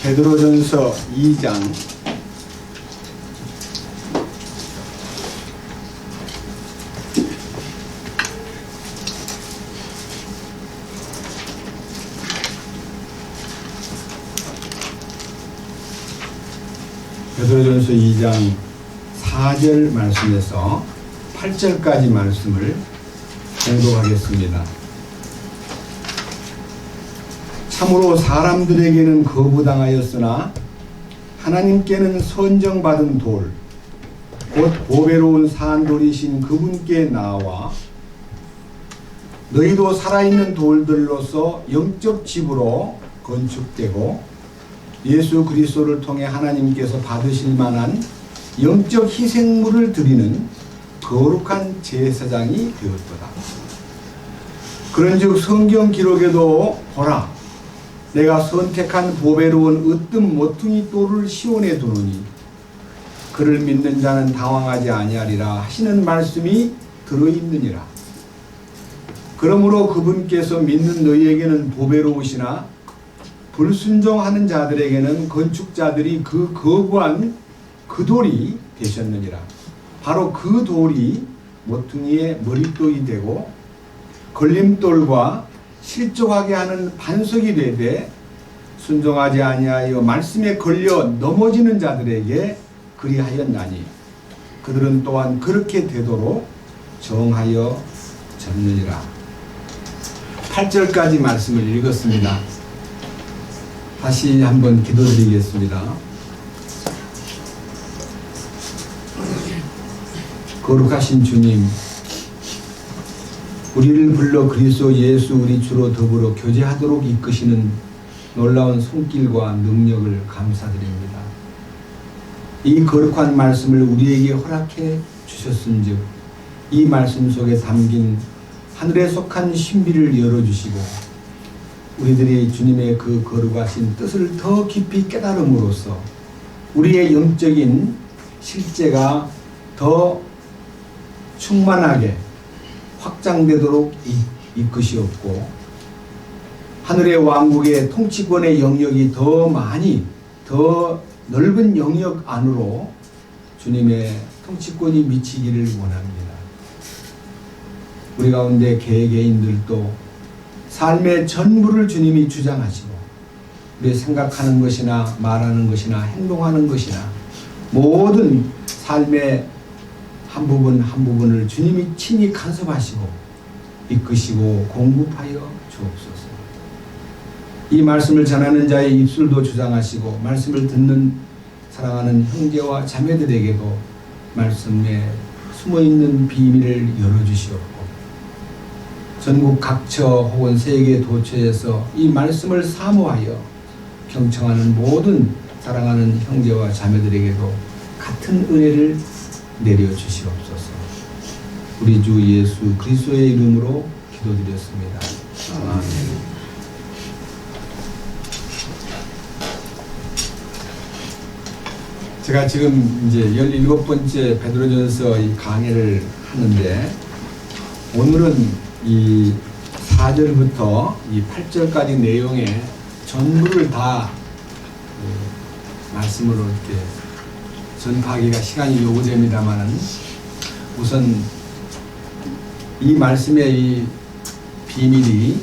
베드로전서 2장 4절 말씀에서 8절까지 말씀을 공독하겠습니다. 참으로 사람들에게는 거부당하였으나 하나님께는 선정받은 돌, 곧 보배로운 산돌이신 그분께 나와 너희도 살아있는 돌들로서 영적 집으로 건축되고 예수 그리스도를 통해 하나님께서 받으실 만한 영적 희생물을 드리는 거룩한 제사장이 되었도다. 그런즉 성경 기록에도 보라, 내가 선택한 보배로운 으뜸 모퉁이 돌을 시온에 두노니 그를 믿는 자는 당황하지 아니하리라 하시는 말씀이 들어있느니라. 그러므로 그분께서 믿는 너희에게는 보배로우시나 불순종하는 자들에게는 건축자들이 그 거부한 그 돌이 되셨느니라. 바로 그 돌이 모퉁이의 머릿돌이 되고 걸림돌과 실족하게 하는 반석이 되되 순종하지 아니하여 말씀에 걸려 넘어지는 자들에게 그리하였나니 그들은 또한 그렇게 되도록 정하여 졌느니라. 8절까지 말씀을 읽었습니다. 다시 한번 기도드리겠습니다. 거룩하신 주님, 우리를 불러 그리스도 예수 우리 주로 더불어 교제하도록 이끄시는 놀라운 손길과 능력을 감사드립니다. 이 거룩한 말씀을 우리에게 허락해 주셨은즉 이 말씀 속에 담긴 하늘에 속한 신비를 열어주시고 우리들이 주님의 그 거룩하신 뜻을 더 깊이 깨달음으로써 우리의 영적인 실제가 더 충만하게 확장되도록 이끄시옵고 하늘의 왕국의 통치권의 영역이 더 많이 더 넓은 영역 안으로 주님의 통치권이 미치기를 원합니다. 우리 가운데 개개인들도 삶의 전부를 주님이 주장하시고 우리 생각하는 것이나 말하는 것이나 행동하는 것이나 모든 삶의 한 부분 한 부분을 주님이 친히 간섭하시고 이끄시고 공급하여 주옵소서. 이 말씀을 전하는 자의 입술도 주장하시고 말씀을 듣는 사랑하는 형제와 자매들에게도 말씀에 숨어있는 비밀을 열어주시옵고 전국 각처 혹은 세계 도처에서 이 말씀을 사모하여 경청하는 모든 사랑하는 형제와 자매들에게도 같은 은혜를 내려주시옵소서. 우리 주 예수 그리스도의 이름으로 기도드렸습니다. 아멘. 제가 지금 이제 17번째 베드로전서 이 강의를 하는데 오늘은 이 4절부터 이 8절까지 내용의 전부를 다 말씀으로 이렇게 전파하기가 시간이 요구됩니다만은 우선 이 말씀의 이 비밀이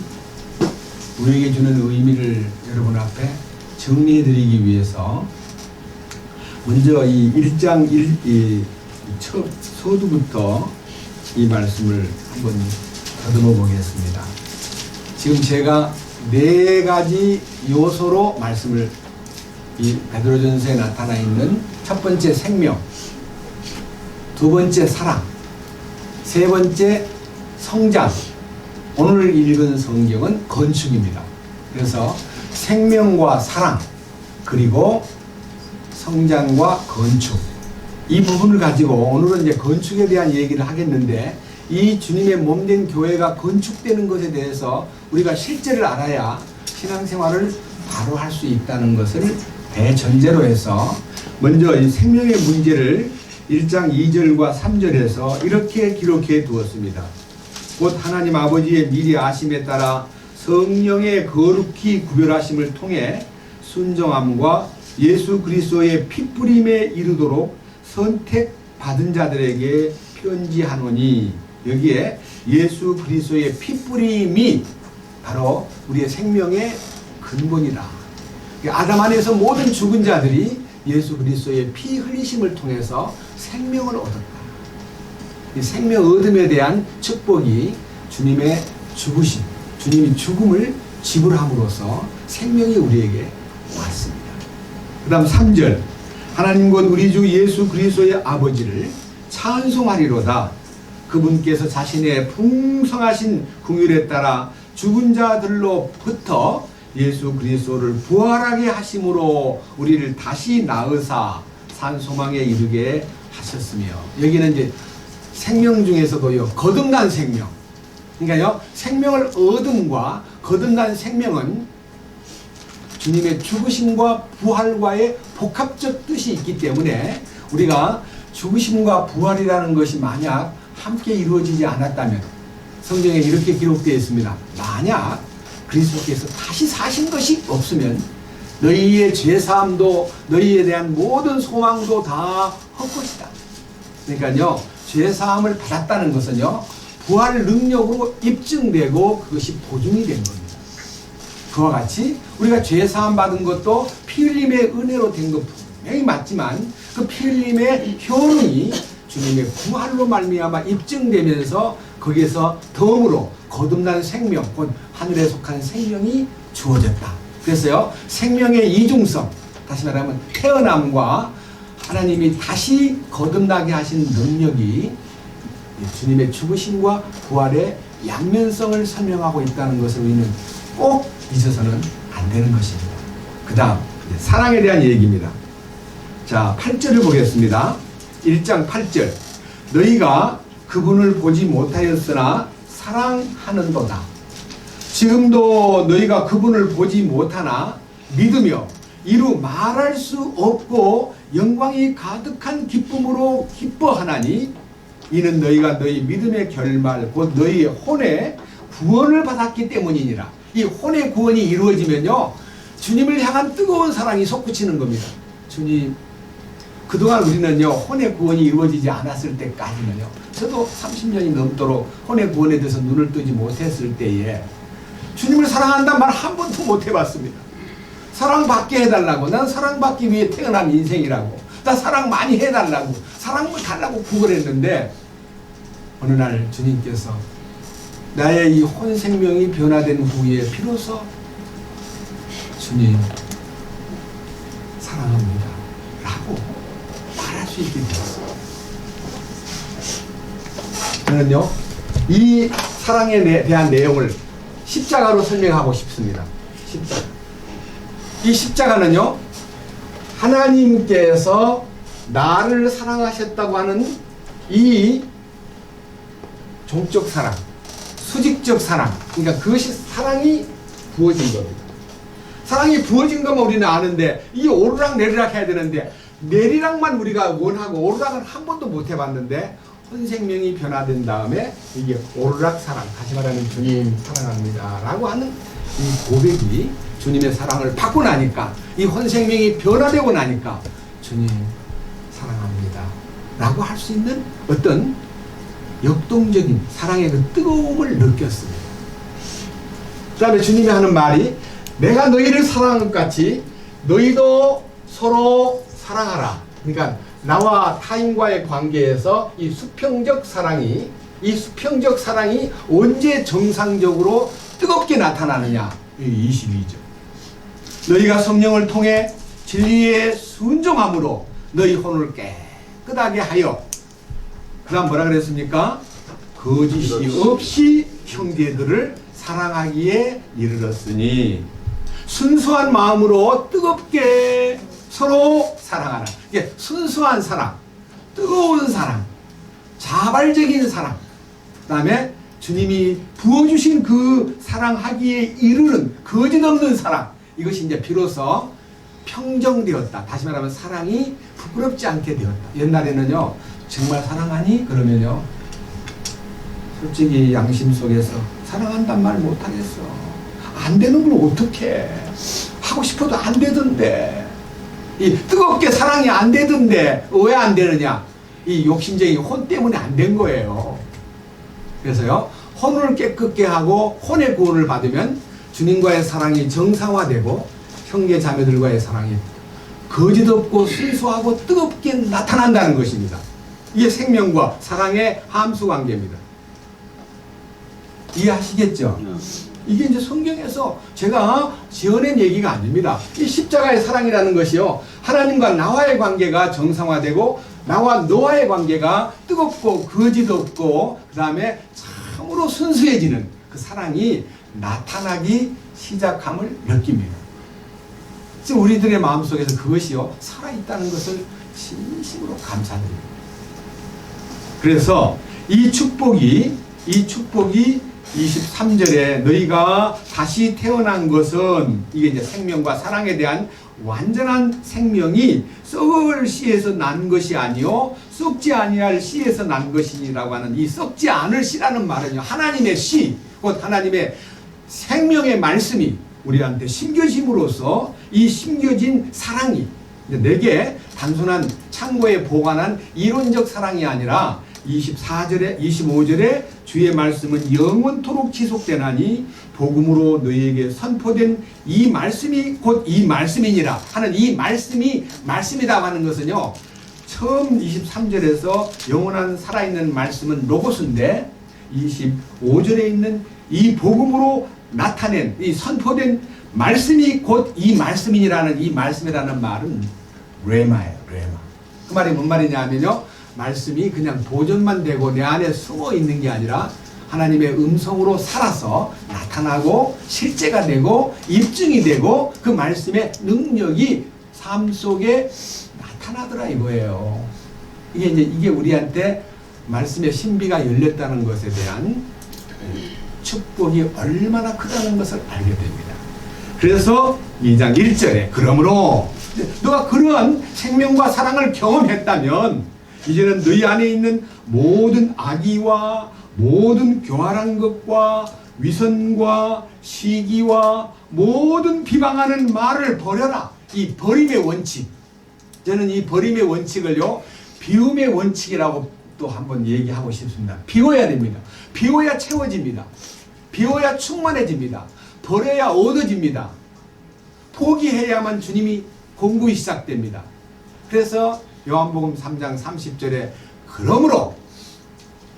우리에게 주는 의미를 여러분 앞에 정리해 드리기 위해서 먼저 이 1장 첫 서두부터 이 말씀을 한번 더듬어 보겠습니다. 지금 제가 4가지 요소로 말씀을 이 베드로전서에 나타나 있는 첫 번째 생명, 두 번째 사랑, 세 번째 성장, 오늘 읽은 성경은 건축입니다. 그래서 생명과 사랑 그리고 성장과 건축 이 부분을 가지고 오늘은 이제 건축에 대한 얘기를 하겠는데 이 주님의 몸된 교회가 건축되는 것에 대해서 우리가 실제를 알아야 신앙생활을 바로 할 수 있다는 것을 대전제로 해서 먼저 이 생명의 문제를 1장 2절과 3절에서 이렇게 기록해 두었습니다. 곧 하나님 아버지의 미리 아심에 따라 성령의 거룩히 구별하심을 통해 순종함과 예수 그리스도의 핏부림에 이르도록 선택받은 자들에게 편지하노니, 여기에 예수 그리스도의 핏부림이 바로 우리의 생명의 근본이다. 아담 안에서 모든 죽은 자들이 예수 그리스도의 피 흘리심을 통해서 생명을 얻었다. 이 생명 얻음에 대한 축복이 주님의 죽으심, 주님이 죽음을 지불함으로써 생명이 우리에게 왔습니다. 그 다음 3절, 하나님 곧 우리 주 예수 그리스도의 아버지를 찬송하리로다. 그분께서 자신의 풍성하신 긍휼에 따라 죽은 자들로부터 예수 그리스도를 부활하게 하심으로 우리를 다시 낳으사 산 소망에 이르게 하셨으며, 여기는 이제 생명 중에서도요, 거듭난 생명, 그러니까요, 생명을 얻음과 거듭난 생명은 주님의 죽으심과 부활과의 복합적 뜻이 있기 때문에, 우리가 죽으심과 부활이라는 것이 만약 함께 이루어지지 않았다면, 성경에 이렇게 기록되어 있습니다. 만약 그리스도께서 다시 사신 것이 없으면 너희의 죄사함도 너희에 대한 모든 소망도 다 헛것이다. 그러니까요, 죄사함을 받았다는 것은요, 부활 능력으로 입증되고 그것이 보증이 된 겁니다. 그와 같이 우리가 죄사함 받은 것도 피 흘림의 은혜로 된 것 분명히 맞지만, 그 피 흘림의 효능이 주님의 부활로 말미암아 입증되면서 거기에서 덤으로 거듭난 생명, 곧 하늘에 속한 생명이 주어졌다. 그래서요, 생명의 이중성, 다시 말하면 태어남과 하나님이 다시 거듭나게 하신 능력이 주님의 죽으심과 부활의 양면성을 설명하고 있다는 것을 우리는 꼭 잊어서는 안 되는 것입니다. 그 다음 사랑에 대한 얘기입니다. 자, 8절을 보겠습니다. 1장 8절, 너희가 그분을 보지 못하였으나 사랑하는도다. 지금도 너희가 그분을 보지 못하나 믿으며 이루 말할 수 없고 영광이 가득한 기쁨으로 기뻐하나니, 이는 너희가 너희 믿음의 결말 곧 너희의 혼의 구원을 받았기 때문이니라. 이 혼의 구원이 이루어지면요, 주님을 향한 뜨거운 사랑이 솟구치는 겁니다. 주님, 그동안 우리는요, 혼의 구원이 이루어지지 않았을 때까지는요, 저도 30년이 넘도록 혼의 구원에 대해서 눈을 뜨지 못했을 때에 주님을 사랑한다는 말 한 번도 못 해봤습니다. 사랑받게 해달라고, 난 사랑받기 위해 태어난 인생이라고, 나 사랑 많이 해달라고, 사랑을 달라고 구걸했는데, 어느 날 주님께서 나의 이 혼 생명이 변화된 후에 비로소 주님 사랑합니다 라고 말할 수 있게 되었어요. 저는요, 이 사랑에 대한 내용을 십자가로 설명하고 싶습니다. 십자가. 이 십자가는요, 하나님께서 나를 사랑하셨다고 하는 이 종적 사랑, 수직적 사랑, 그러니까 그것이 사랑이 부어진 겁니다. 사랑이 부어진 것만 우리는 아는데, 이 오르락 내리락 해야 되는데, 내리락만 우리가 원하고 오르락은 한 번도 못 해봤는데, 혼생명이 변화된 다음에 이게 오르락 사랑, 다시 말하면 주님 사랑합니다 라고 하는 이 고백이 주님의 사랑을 받고 나니까, 이 혼생명이 변화되고 나니까 주님 사랑합니다 라고 할 수 있는 어떤 역동적인 사랑의 그 뜨거움을 느꼈습니다. 그 다음에 주님이 하는 말이, 내가 너희를 사랑한 것 같이 너희도 서로 사랑하라. 그러니까 나와 타인과의 관계에서 이 수평적 사랑이 언제 정상적으로 뜨겁게 나타나느냐, 22절. 너희가 성령을 통해 진리에 순종함으로 너희 혼을 깨끗하게 하여, 그 다음 뭐라 그랬습니까? 거짓이 없이 형제들을 사랑하기에 이르렀으니 순수한 마음으로 뜨겁게 서로 사랑하라. 이게 순수한 사랑, 뜨거운 사랑, 자발적인 사랑, 그 다음에 주님이 부어주신 그 사랑하기에 이르는 거짓없는 사랑, 이것이 이제 비로소 평정되었다. 다시 말하면 사랑이 부끄럽지 않게 되었다. 옛날에는요, 정말 사랑하니? 그러면요, 솔직히 양심 속에서 사랑한단 말 못하겠어. 안 되는 걸 어떡해. 하고 싶어도 안 되던데. 이 뜨겁게 사랑이 안 되던데 왜 안 되느냐? 이 욕심쟁이 혼 때문에 안 된 거예요. 그래서요, 혼을 깨끗게 하고 혼의 구원을 받으면 주님과의 사랑이 정상화되고 형제 자매들과의 사랑이 거짓 없고 순수하고 뜨겁게 나타난다는 것입니다. 이게 생명과 사랑의 함수 관계입니다. 이해하시겠죠? 이게 이제 성경에서 제가 지어낸 얘기가 아닙니다. 이 십자가의 사랑이라는 것이요, 하나님과 나와의 관계가 정상화되고 나와 너와의 관계가 뜨겁고 거짓 없고 그 다음에 참으로 순수해지는 그 사랑이 나타나기 시작함을 느낍니다. 지금 우리들의 마음속에서 그것이요 살아있다는 것을 진심으로 감사드립니다. 그래서 이 축복이 23절에 너희가 다시 태어난 것은, 이게 이제 생명과 사랑에 대한 완전한 생명이 썩을 씨에서 난 것이 아니요 썩지 아니할 씨에서 난 것이니라고 하는 이 썩지 않을 씨라는 말은요, 하나님의 씨, 곧 하나님의 생명의 말씀이 우리한테 심겨짐으로써 이 심겨진 사랑이 내게 단순한 창고에 보관한 이론적 사랑이 아니라 25절에 주의 말씀은 영원토록 지속되나니 복음으로 너희에게 선포된 이 말씀이 곧 이 말씀이니라 하는 이 말씀이 말씀이다 하는 것은요, 처음 23절에서 영원한 살아있는 말씀은 로고스인데 25절에 있는 이 복음으로 나타낸 이 선포된 말씀이 곧 이 말씀이니라는 이 말씀이라는 말은 레마예요. 레마. 그 말이 뭔 말이냐 하면요, 말씀이 그냥 보존만 되고 내 안에 숨어 있는 게 아니라 하나님의 음성으로 살아서 나타나고 실제가 되고 입증이 되고 그 말씀의 능력이 삶 속에 나타나더라 이거예요. 이게 우리한테 말씀의 신비가 열렸다는 것에 대한 축복이 얼마나 크다는 것을 알게 됩니다. 그래서 2장 1절에 그러므로 너가 그러한 생명과 사랑을 경험했다면 이제는 너희 안에 있는 모든 악의와 모든 교활한 것과 위선과 시기와 모든 비방하는 말을 버려라. 이 버림의 원칙, 저는 이 버림의 원칙을요 비움의 원칙이라고 또 한번 얘기하고 싶습니다. 비워야 됩니다. 비워야 채워집니다. 비워야 충만해집니다. 버려야 얻어집니다. 포기해야만 주님이 공급이 시작됩니다. 그래서 요한복음 3장 30절에 그러므로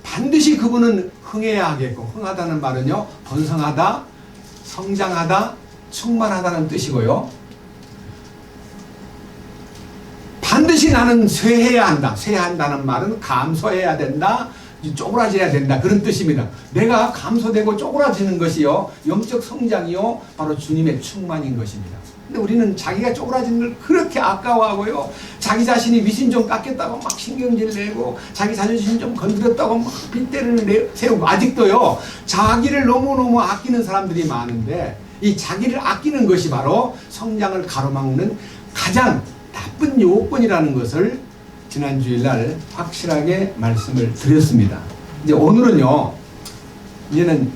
반드시 그분은 흥해야 하겠고, 흥하다는 말은요 번성하다, 성장하다, 충만하다는 뜻이고요, 반드시 나는 쇠해야 한다. 쇠한다는 말은 감소해야 된다, 쪼그라져야 된다, 그런 뜻입니다. 내가 감소되고 쪼그라지는 것이요 영적 성장이요 바로 주님의 충만인 것입니다. 근데 우리는 자기가 쪼그라지는 걸 그렇게 아까워하고요, 자기 자신이 위신 좀 깎였다고 막 신경질 내고 자기 자존심 좀 건드렸다고 막 빗대를 세우고, 아직도요 자기를 너무너무 아끼는 사람들이 많은데 이 자기를 아끼는 것이 바로 성장을 가로막는 가장 나쁜 요건이라는 것을 지난 주일날 확실하게 말씀을 드렸습니다. 이제 오늘은요, 이제는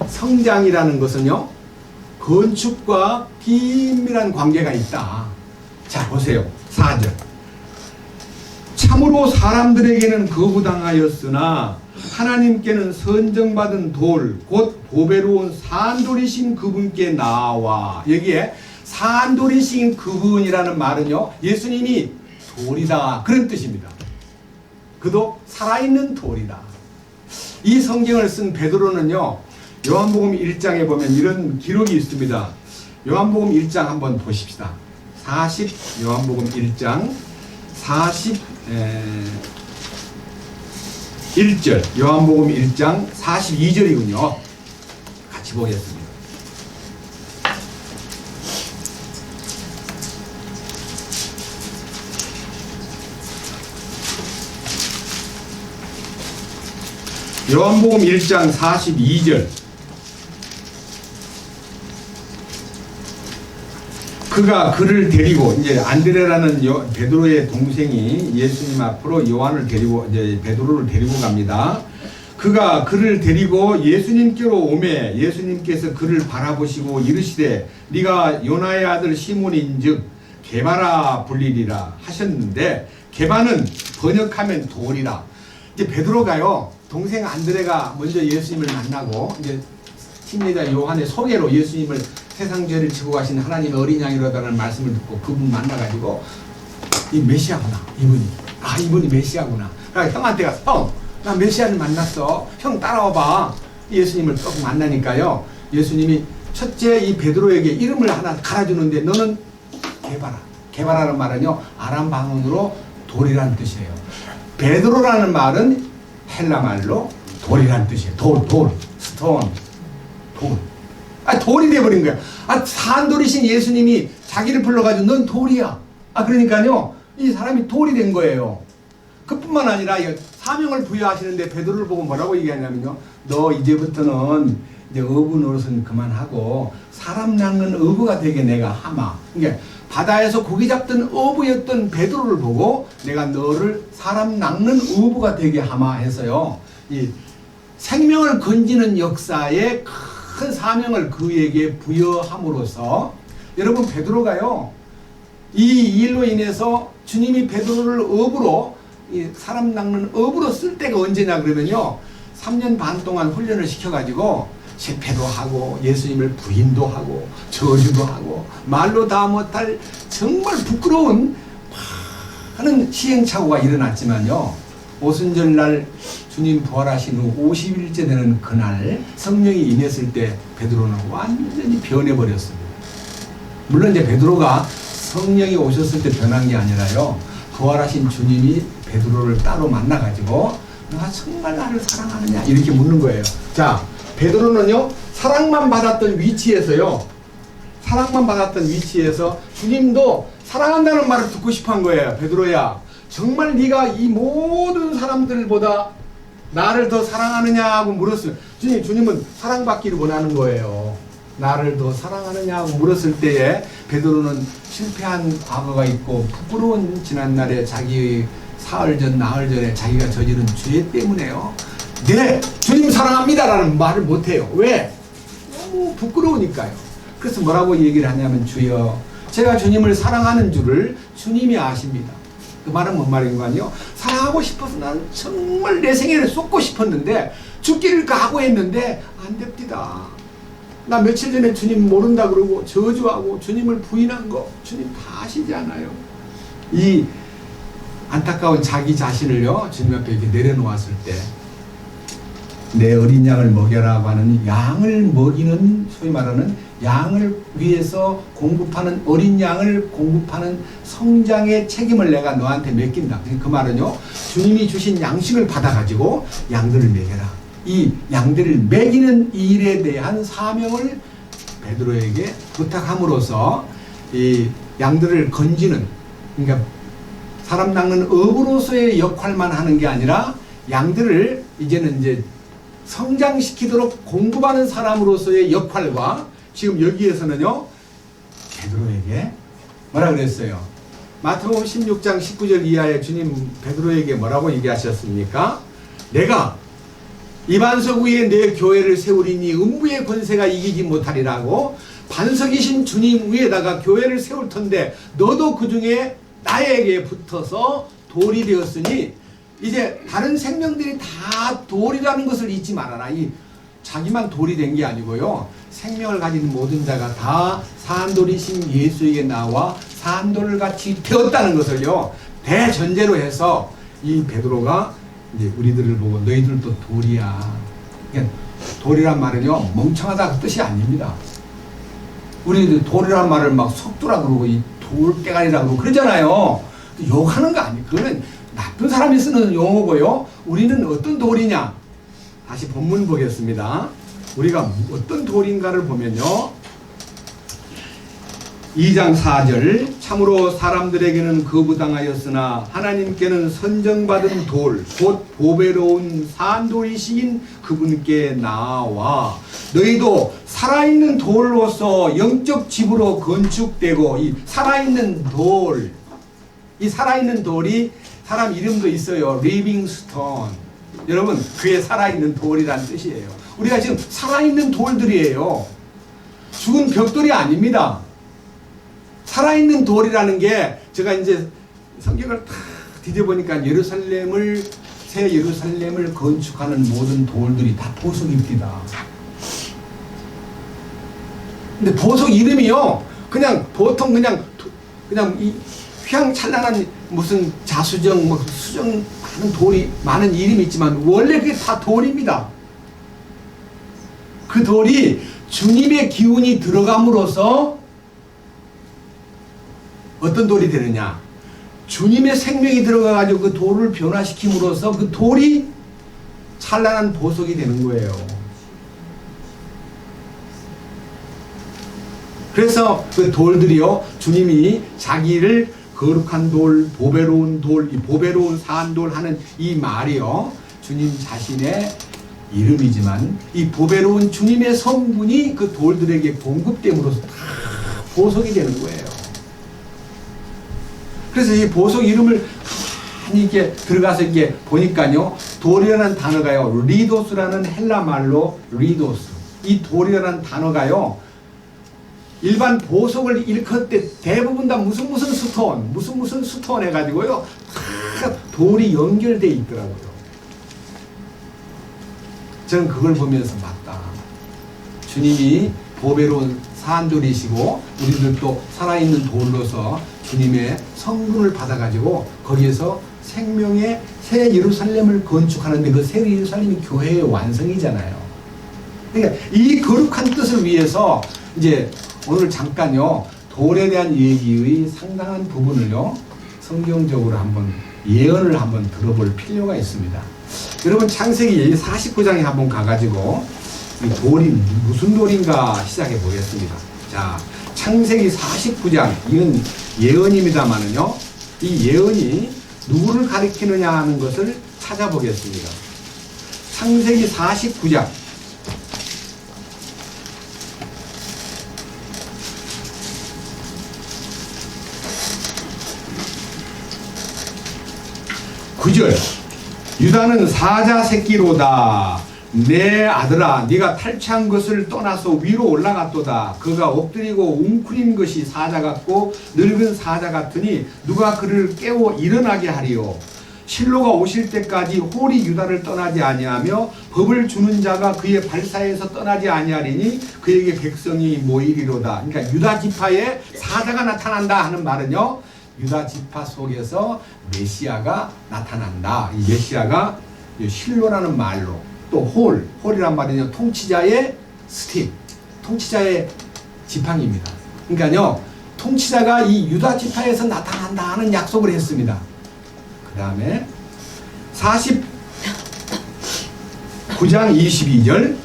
성장이라는 것은요 건축과 긴밀한 관계가 있다. 자 보세요. 4절. 참으로 사람들에게는 거부당하였으나 하나님께는 선정받은 돌 곧 보배로운 산돌이신 그분께 나와. 여기에 산돌이신 그분이라는 말은요 예수님이 돌이다, 그런 뜻입니다. 그도 살아있는 돌이다. 이 성경을 쓴 베드로는요 요한복음 1장에 보면 이런 기록이 있습니다. 요한복음 1장 한번 보십시다. 요한복음 1장 41절, 요한복음 1장 42절이군요. 같이 보겠습니다. 요한복음 1장 42절. 그가 그를 데리고, 이제 안드레라는 베드로의 동생이 예수님 앞으로 요한을 데리고, 이제 베드로를 데리고 갑니다. 그가 그를 데리고 예수님께로 오매 예수님께서 그를 바라보시고 이르시되 네가 요나의 아들 시몬인즉 게바라 불리리라 하셨는데, 게바는 번역하면 돌이라. 이제 베드로가요, 동생 안드레가 먼저 예수님을 만나고 이제 침례자 요한의 소개로 예수님을 세상 죄를 지고 가신 하나님의 어린 양이라는 말씀을 듣고 그분 만나가지고 이 메시아구나, 이분이 메시아구나. 그러니까 형한테 가서 형, 나 메시아를 만났어, 형 따라와봐. 예수님을 꼭 만나니까요, 예수님이 첫째 이 베드로에게 이름을 하나 갈아주는데 너는 게바라는 말은요 아람 방언으로 돌이라는 뜻이에요. 베드로라는 말은 헬라 말로 돌이라는 뜻이에요. 스톤, 돌. 돌이 돼버린 거야. 산돌이신 예수님이 자기를 불러가지고 넌 돌이야. 그러니까요 이 사람이 돌이 된 거예요. 그뿐만 아니라 사명을 부여하시는데 베드로를 보고 뭐라고 얘기하냐면요, 너 이제부터는 이제 어부 노릇은 그만하고 사람 낚는 어부가 되게 내가 하마. 그러니까 바다에서 고기 잡던 어부였던 베드로를 보고 내가 너를 사람 낚는 어부가 되게 하마 해서요, 이 생명을 건지는 역사에 큰 사명을 그에게 부여함으로써, 여러분 베드로가요 이 일로 인해서 주님이 베드로를 어부로, 이 사람 낚는 어부로 쓸 때가 언제냐 그러면요, 3년 반 동안 훈련을 시켜가지고 실패도 하고 예수님을 부인도 하고 저주도 하고 말로 다 못할 정말 부끄러운 많은 시행착오가 일어났지만요, 오순절날 주님 부활하신 후 50일째 되는 그날 성령이 임했을 때 베드로는 완전히 변해버렸습니다. 물론 이제 베드로가 성령이 오셨을 때 변한 게 아니라요, 부활하신 주님이 베드로를 따로 만나가지고 너가 정말 나를 사랑하느냐 이렇게 묻는 거예요. 자, 베드로는요 사랑만 받았던 위치에서 주님도 사랑한다는 말을 듣고 싶어한 거예요. 베드로야, 정말 네가 이 모든 사람들보다 나를 더 사랑하느냐고 물었어요. 주님은 사랑받기를 원하는 거예요. 나를 더 사랑하느냐고 물었을 때에 베드로는 실패한 과거가 있고 부끄러운 지난날에 자기 사흘 전 나흘 전에 자기가 저지른 죄 때문에요, 네 주님 사랑합니다라는 말을 못해요. 왜? 너무 부끄러우니까요. 그래서 뭐라고 얘기를 하냐면, 주여 제가 주님을 사랑하는 줄을 주님이 아십니다. 그 말은 뭔 말인가요? 사랑하고 싶어서 나는 정말 내 생애를 쏟고 싶었는데 죽기를 각오했는데 안 됩니다. 나 며칠 전에 주님 모른다 그러고 저주하고 주님을 부인한 거 주님 다 아시지 않아요? 이 안타까운 자기 자신을요 주님 앞에 이렇게 내려놓았을 때, 내 어린 양을 먹여라고 하는 양을 먹이는, 소위 말하는 양을 위해서 공급하는, 어린 양을 공급하는 성장의 책임을 내가 너한테 맡긴다. 그 말은요, 주님이 주신 양식을 받아가지고 양들을 먹여라. 이 양들을 먹이는 일에 대한 사명을 베드로에게 부탁함으로써 이 양들을 건지는, 그러니까 사람 낚는 어부로서의 역할만 하는 게 아니라 양들을 이제는 이제 성장시키도록 공급하는 사람으로서의 역할과, 지금 여기에서는요 베드로에게 뭐라 그랬어요? 마태복음 16장 19절 이하에 주님 베드로에게 뭐라고 얘기하셨습니까? 내가 이 반석 위에 내 교회를 세우리니 음부의 권세가 이기지 못하리라고, 반석이신 주님 위에다가 교회를 세울 텐데 너도 그 중에 나에게 붙어서 돌이 되었으니, 이제 다른 생명들이 다 돌이라는 것을 잊지 말아라. 이 자기만 돌이 된 게 아니고요, 생명을 가진 모든 자가 다 산돌이신 예수에게 나와 산돌을 같이 되었다는 것을요 대전제로 해서 이 베드로가 이제 우리들을 보고 너희들도 돌이야. 그러니까 돌이란 말은요 멍청하다 그 뜻이 아닙니다. 우리들 돌이란 말을 막 속도라 그러고 이 돌대가리라 그러고 그러잖아요. 욕하는 거 아니에요. 그거는 나쁜 사람이 쓰는 용어고요. 우리는 어떤 돌이냐? 다시 본문 보겠습니다. 우리가 어떤 돌인가를 보면요, 2장 4절, 참으로 사람들에게는 거부당하였으나 하나님께는 선정받은 돌, 곧 보배로운 산돌이신 그분께 나와 너희도 살아있는 돌로서 영적 집으로 건축되고, 이 살아있는 돌, 이 살아있는 돌이 사람 이름도 있어요. 리빙 스톤. 여러분, 그게 살아있는 돌이라는 뜻이에요. 우리가 지금 살아있는 돌들이에요. 죽은 벽돌이 아닙니다. 살아있는 돌이라는 게, 제가 이제 성경을 다 뒤져보니까 새 예루살렘을 건축하는 모든 돌들이 다 보석입니다. 근데 보석 이름이요, 그냥 보통 그냥 이 휘황찬란한 무슨 자수정, 뭐 수정 많은 돌이 많은 이름이 있지만 원래 그게 다 돌입니다. 그 돌이 주님의 기운이 들어감으로써 어떤 돌이 되느냐? 주님의 생명이 들어가가지고 그 돌을 변화시킴으로써 그 돌이 찬란한 보석이 되는 거예요. 그래서 그 돌들이요, 주님이 자기를 거룩한 돌, 보배로운 돌, 이 보배로운 산돌 하는 이 말이요, 주님 자신의 이름이지만 이 보배로운 주님의 성분이 그 돌들에게 공급됨으로써 다 보석이 되는 거예요. 그래서 이 보석 이름을 많이 이렇게 들어가서 이게 보니까요, 돌이라는 단어가요, 리도스라는 헬라 말로 리도스. 이 돌이라는 단어가요, 일반 보석을 일컫을 때 대부분 다 무슨 스톤 해가지고요, 다 돌이 연결되어 있더라고요. 저는 그걸 보면서 맞다. 주님이 보배로운 산돌이시고 우리들도 살아있는 돌로서 주님의 성분을 받아가지고 거기에서 생명의 새 예루살렘을 건축하는데, 그 새 예루살렘이 교회의 완성이잖아요. 그러니까 이 거룩한 뜻을 위해서 이제 오늘 잠깐요, 돌에 대한 얘기의 상당한 부분을요, 성경적으로 한번 예언을 한번 들어볼 필요가 있습니다. 여러분, 창세기 49장에 한번 가가지고 이 돌이 무슨 돌인가 시작해 보겠습니다. 자, 창세기 49장, 이건 예언입니다만은요, 이 예언이 누구를 가리키느냐 하는 것을 찾아보겠습니다. 창세기 49장. (9절) 유다는 사자 새끼로다. 내 아들아, 네가 탈취한 것을 떠나서 위로 올라갔도다. 그가 엎드리고 웅크린 것이 사자 같고 늙은 사자 같으니 누가 그를 깨워 일어나게 하리요. 실로가 오실 때까지 홀이 유다를 떠나지 아니하며 법을 주는 자가 그의 발사에서 떠나지 아니하리니 그에게 백성이 모이리로다. 그러니까 유다 지파에 사자가 나타난다 하는 말은요, 유다 지파 속에서 메시아가 나타난다. 이 메시아가 실로라는 말로, 또 홀이란 말은요, 통치자의 스틱, 통치자의 지팡이입니다. 그러니까요, 통치자가 이 유다 지파에서 나타난다 하는 약속을 했습니다. 그 다음에 49장 22절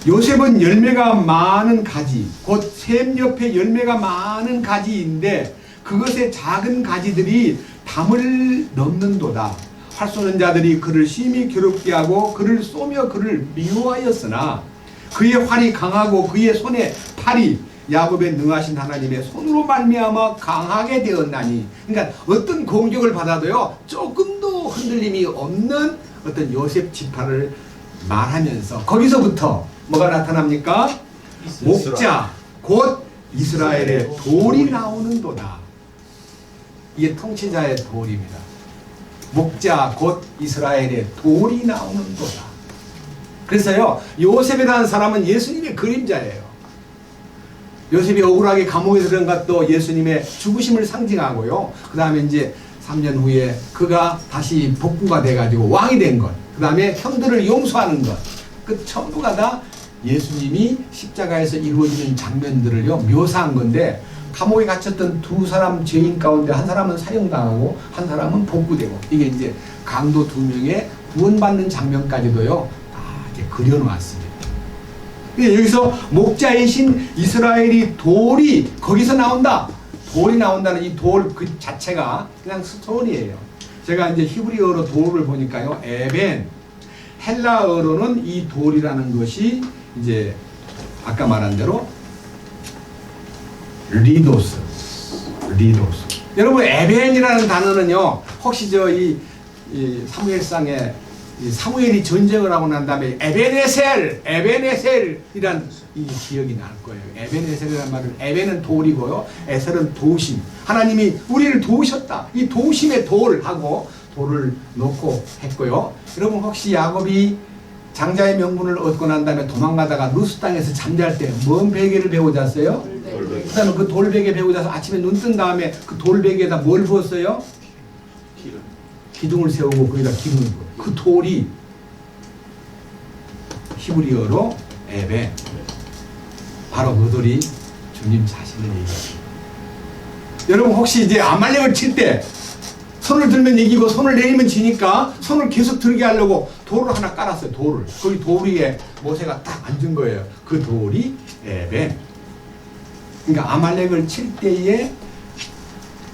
요셉은 열매가 많은 가지, 곧 샘 옆에 열매가 많은 가지인데 그것의 작은 가지들이 담을 넘는도다. 활 쏘는 자들이 그를 심히 괴롭게 하고 그를 쏘며 그를 미워하였으나 그의 활이 강하고 그의 손에 팔이 야곱의 능하신 하나님의 손으로 말미암아 강하게 되었나니. 그러니까 어떤 공격을 받아도요, 조금도 흔들림이 없는 어떤 요셉 지파를 말하면서 거기서부터 뭐가 나타납니까? 목자 곧 이스라엘의 돌이 나오는도다. 이게 통치자의 돌입니다. 목자 곧 이스라엘의 돌이 나오는도다. 그래서요, 요셉이라는 사람은 예수님의 그림자예요. 요셉이 억울하게 감옥에 들어간 것도 예수님의 죽으심을 상징하고요, 그 다음에 이제 3년 후에 그가 다시 복구가 돼가지고 왕이 된 것, 그 다음에 형들을 용서하는 것, 그 전부가 다 예수님이 십자가에서 이루어지는 장면들을요 묘사한 건데, 감옥에 갇혔던 두 사람 죄인 가운데 한 사람은 사형당하고 한 사람은 복구되고, 이게 이제 강도 두 명의 구원받는 장면까지도요 다 이렇게 그려놓았습니다. 여기서 목자이신 이스라엘이 돌이 거기서 나온다. 돌이 나온다는 이 돌 그 자체가 그냥 스톤이에요. 제가 이제 히브리어로 돌을 보니까요, 에벤, 헬라어로는 이 돌이라는 것이 이제 아까 말한 대로 리도스. 여러분, 에벤이라는 단어는요, 혹시 이 사무엘상에 사무엘이 전쟁을 하고 난 다음에 에베네셀이란 이 기억이 날 거예요. 에베네셀이라는 말은 에베는 돌이고요. 에셀은 도우심. 하나님이 우리를 도우셨다. 이 도우심의 돌하고 돌을 놓고 했고요. 여러분 혹시 야곱이 장자의 명분을 얻고 난 다음에 도망가다가 루스 땅에서 잠잘 때 뭔 베개를 베고 잤어요? 그 다음에 그 돌베개 베고 자서 아침에 눈 뜬 다음에 그 돌베개에다 뭘 부었어요? 기둥을 세우고 거기다 기름을 부어. 그 돌이 히브리어로 에베, 바로 그 돌이 주님 자신을 얘기합니다. 여러분 혹시 이제 아말렉을 칠 때 손을 들면 이기고 손을 내리면 지니까 손을 계속 들게 하려고 돌을 하나 깔았어요. 돌을. 거기 돌 위에 모세가 딱 앉은 거예요. 그 돌이 에벤. 그러니까 아말렉을 칠 때에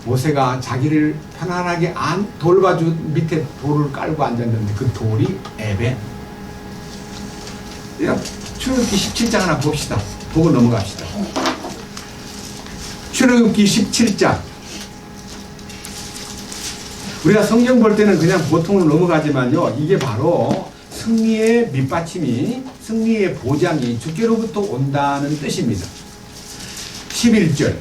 모세가 자기를 편안하게 돌과 밑에 돌을 깔고 앉았는데 그 돌이 에벤. 출애굽기 17장 하나 봅시다. 보고 넘어갑시다. 출애굽기 17장. 우리가 성경 볼 때는 그냥 보통으로 넘어가지만요. 이게 바로 승리의 밑받침이, 승리의 보장이 주께로부터 온다는 뜻입니다. 11절.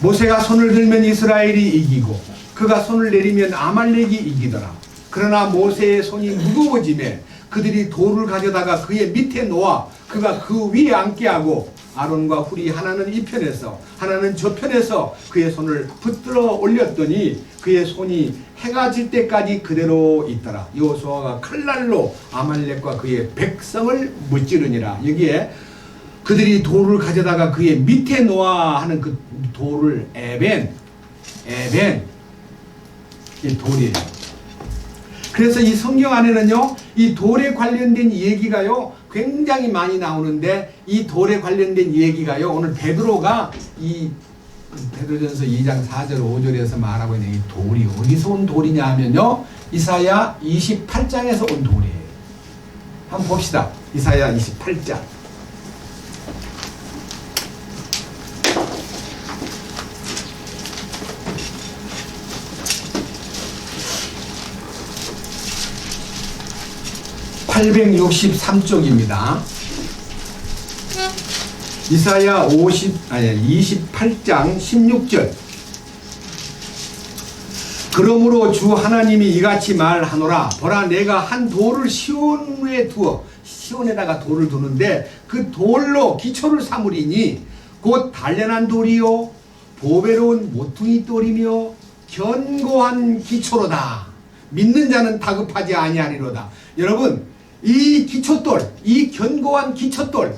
모세가 손을 들면 이스라엘이 이기고 그가 손을 내리면 아말렉이 이기더라. 그러나 모세의 손이 무거워지매 그들이 돌을 가져다가 그의 밑에 놓아 그가 그 위에 앉게 하고 아론과 훌이 하나는 이 편에서 하나는 저 편에서 그의 손을 붙들어 올렸더니 그의 손이 해가 질 때까지 그대로 있더라. 여호수아가 칼날로 아말렉과 그의 백성을 무찌르니라. 여기에 그들이 돌을 가져다가 그의 밑에 놓아 하는 그 돌을 에벤 이 돌이에요. 그래서 이 성경 안에는요 이 돌에 관련된 얘기가요 굉장히 많이 나오는데 이 돌에 관련된 얘기가요 오늘 베드로가 이 베드로전서 2장 4절 5절에서 말하고 있는 이 돌이 어디서 온 돌이냐 하면요 이사야 28장에서 온 돌이에요. 한번 봅시다. 이사야 28장. (863쪽입니다) 이사야 28장 16절. 그러므로 주 하나님이 이같이 말하노라. 보라 내가 한 돌을 시온에 두어, 시온에다가 돌을 두는데 그 돌로 기초를 삼으리니 곧 단련한 돌이요 보배로운 모퉁이 돌이며 견고한 기초로다. 믿는 자는 다급하지 아니하리로다. 여러분 이 기초돌, 이 견고한 기초돌,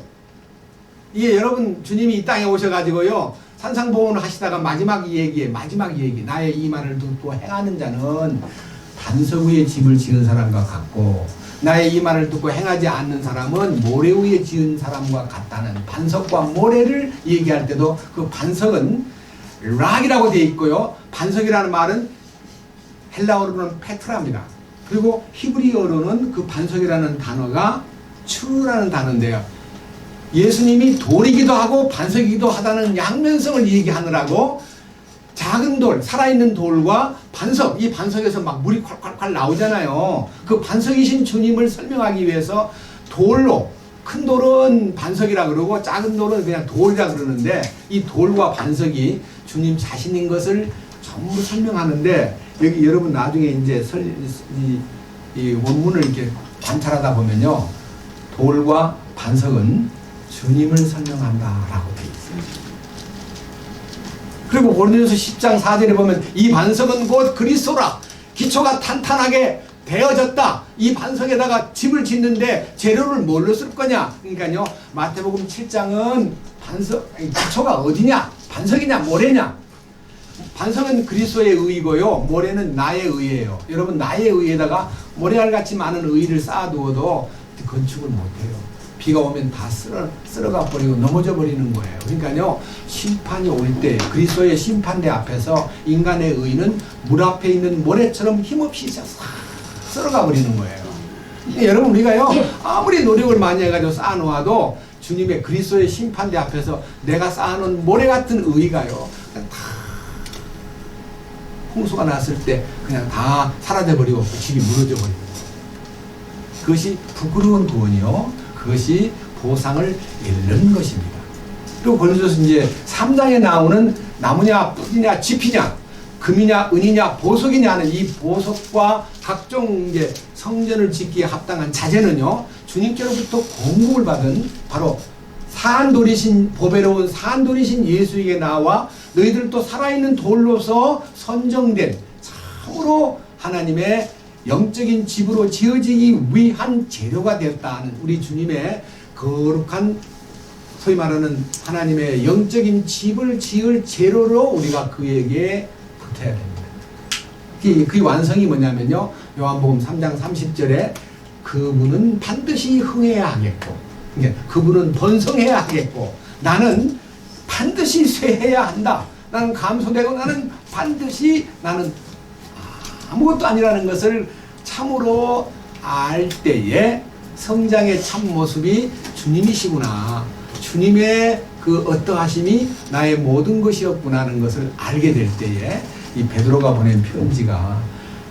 이게 여러분 주님이 이 땅에 오셔가지고요 산상보훈을 하시다가 마지막 얘기 나의 이 말을 듣고 행하는 자는 반석 위에 집을 지은 사람과 같고 나의 이 말을 듣고 행하지 않는 사람은 모래 위에 지은 사람과 같다는, 반석과 모래를 얘기할 때도 그 반석은 락이라고 되어 있고요 반석이라는 말은 헬라어로는 페트라입니다. 그리고 히브리어로는 그 반석이라는 단어가 추라는 단어인데요. 예수님이 돌이기도 하고 반석이기도 하다는 양면성을 얘기하느라고 작은 돌, 살아있는 돌과 반석, 이 반석에서 막 물이 콸콸콸 나오잖아요. 그 반석이신 주님을 설명하기 위해서 돌로, 큰 돌은 반석이라 그러고 작은 돌은 그냥 돌이라 그러는데 이 돌과 반석이 주님 자신인 것을 전부 설명하는데 여기 여러분 나중에 이제 이 원문을 이렇게 관찰하다 보면요 돌과 반석은 주님을 설명한다라고 되어 있어요. 그리고 고린도전서 10장 4절에 보면 이 반석은 곧 그리스도라. 기초가 탄탄하게 되어졌다. 이 반석에다가 집을 짓는데 재료를 뭘로 쓸 거냐? 그러니까요 마태복음 7장은 기초가 어디냐? 반석이냐 모래냐? 반석은 그리스도의 의이고요 모래는 나의 의예요. 여러분 나의 의에다가 모래알같이 많은 의를 쌓아두어도 건축을 못해요. 비가 오면 다 쓸어가 버리고 넘어져 버리는 거예요. 그러니까요 심판이 올 때 그리스도의 심판대 앞에서 인간의 의는 물 앞에 있는 모래처럼 힘없이 쓸어가 버리는 거예요. 여러분 우리가요 아무리 노력을 많이 해가지고 쌓아놓아도 주님의 그리스도의 심판대 앞에서 내가 쌓아놓은 모래 같은 의가요 다 홍수가 났을 때 그냥 다 사라져 버리고 그 집이 무너져 버립니다. 그것이 부끄러운 구원이요 그것이 보상을 잃는 것입니다. 또 고린도서 이제 3장에 나오는 나무냐 뿌리냐 지피냐 금이냐 은이냐 보석이냐 하는 이 보석과 각종 이제 성전을 짓기에 합당한 자재는요 주님께로부터 공급을 받은 바로 산돌이신 보배로운 산돌이신 예수에게 나와 너희들도 살아있는 돌로서 선정된 참으로 하나님의 영적인 집으로 지어지기 위한 재료가 되었다는 우리 주님의 거룩한 소위 말하는 하나님의 영적인 집을 지을 재료로 우리가 그에게 붙어야 됩니다. 그 완성이 뭐냐면요 요한복음 3장 30절에 그분은 반드시 흥해야 하겠고 그분은 번성해야 하겠고 나는 반드시 쇠해야 한다. 나는 감소되고 나는 반드시 나는 아무것도 아니라는 것을 참으로 알 때에 성장의 참모습이 주님이시구나. 주님의 그 어떠하심이 나의 모든 것이었구나 하는 것을 알게 될 때에 이 베드로가 보낸 편지가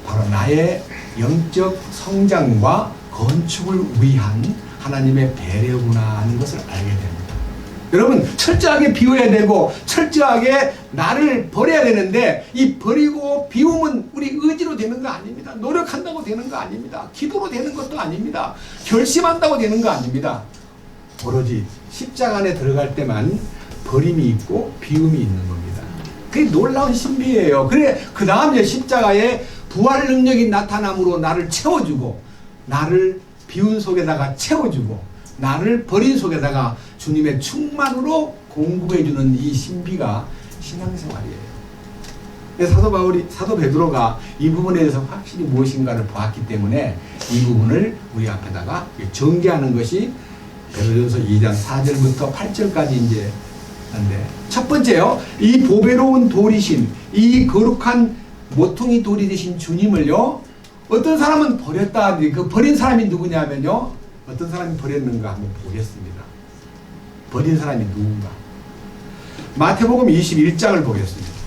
바로 나의 영적 성장과 건축을 위한 하나님의 배려구나 하는 것을 알게 됩니다. 여러분 철저하게 비워야 되고 철저하게 나를 버려야 되는데 이 버리고 비움은 우리 의지로 되는 거 아닙니다. 노력한다고 되는 거 아닙니다. 기도로 되는 것도 아닙니다. 결심한다고 되는 거 아닙니다. 오로지 십자가 안에 들어갈 때만 버림이 있고 비움이 있는 겁니다. 그게 놀라운 신비예요. 그래 그 다음 이제 십자가에 부활 능력이 나타남으로 나를 채워주고 나를 비운 속에다가 채워주고 나를 버린 속에다가 주님의 충만으로 공급해주는 이 신비가 신앙생활이에요. 사도 베드로가 이 부분에 대해서 확실히 무엇인가를 보았기 때문에 이 부분을 우리 앞에다가 전개하는 것이 베드로전서 2장 4절부터 8절까지 이제 한데 첫 번째요. 이 보배로운 돌이신 이 거룩한 모퉁이 돌이 되신 주님을요. 어떤 사람은 버렸다. 그 버린 사람이 누구냐면요. 어떤 사람이 버렸는가 한번 보겠습니다. 버린 사람이 누군가. 마태복음 21장을 보겠습니다.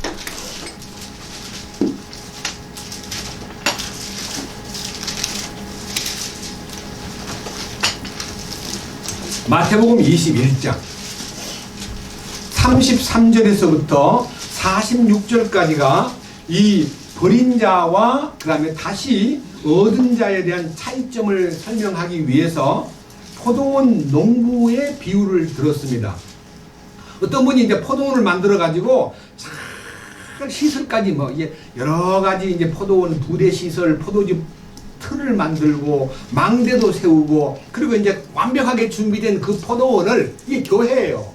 마태복음 21장 33절에서부터 46절까지가 이 버린 자와 그 다음에 다시 얻은 자에 대한 차이점을 설명하기 위해서 포도원 농부의 비유를 들었습니다. 어떤 분이 이제 포도원을 만들어 가지고 잘 시설까지 뭐 이제 여러 가지 이제 포도원 부대 시설, 포도즙 틀을 만들고 망대도 세우고 그리고 이제 완벽하게 준비된 그 포도원을 이게 교회예요.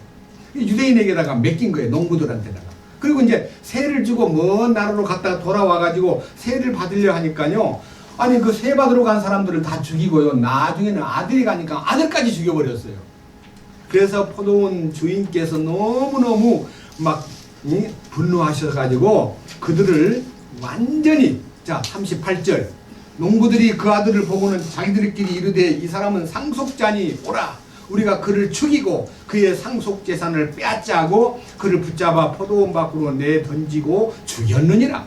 유대인에게다가 맡긴 거예요. 농부들한테다가. 그리고 이제 세를 주고 먼 나라로 갔다가 돌아와 가지고 세를 받으려 하니까요. 아니 그 세 받으러 간 사람들을 다 죽이고요. 나중에는 아들이 가니까 아들까지 죽여버렸어요. 그래서 포도원 주인께서 너무너무 막 분노하셔가지고 그들을 완전히 자 38절 농부들이 그 아들을 보고는 자기들끼리 이르되 이 사람은 상속자니 오라 우리가 그를 죽이고 그의 상속재산을 빼앗자 하고 그를 붙잡아 포도원 밖으로 내던지고 죽였느니라.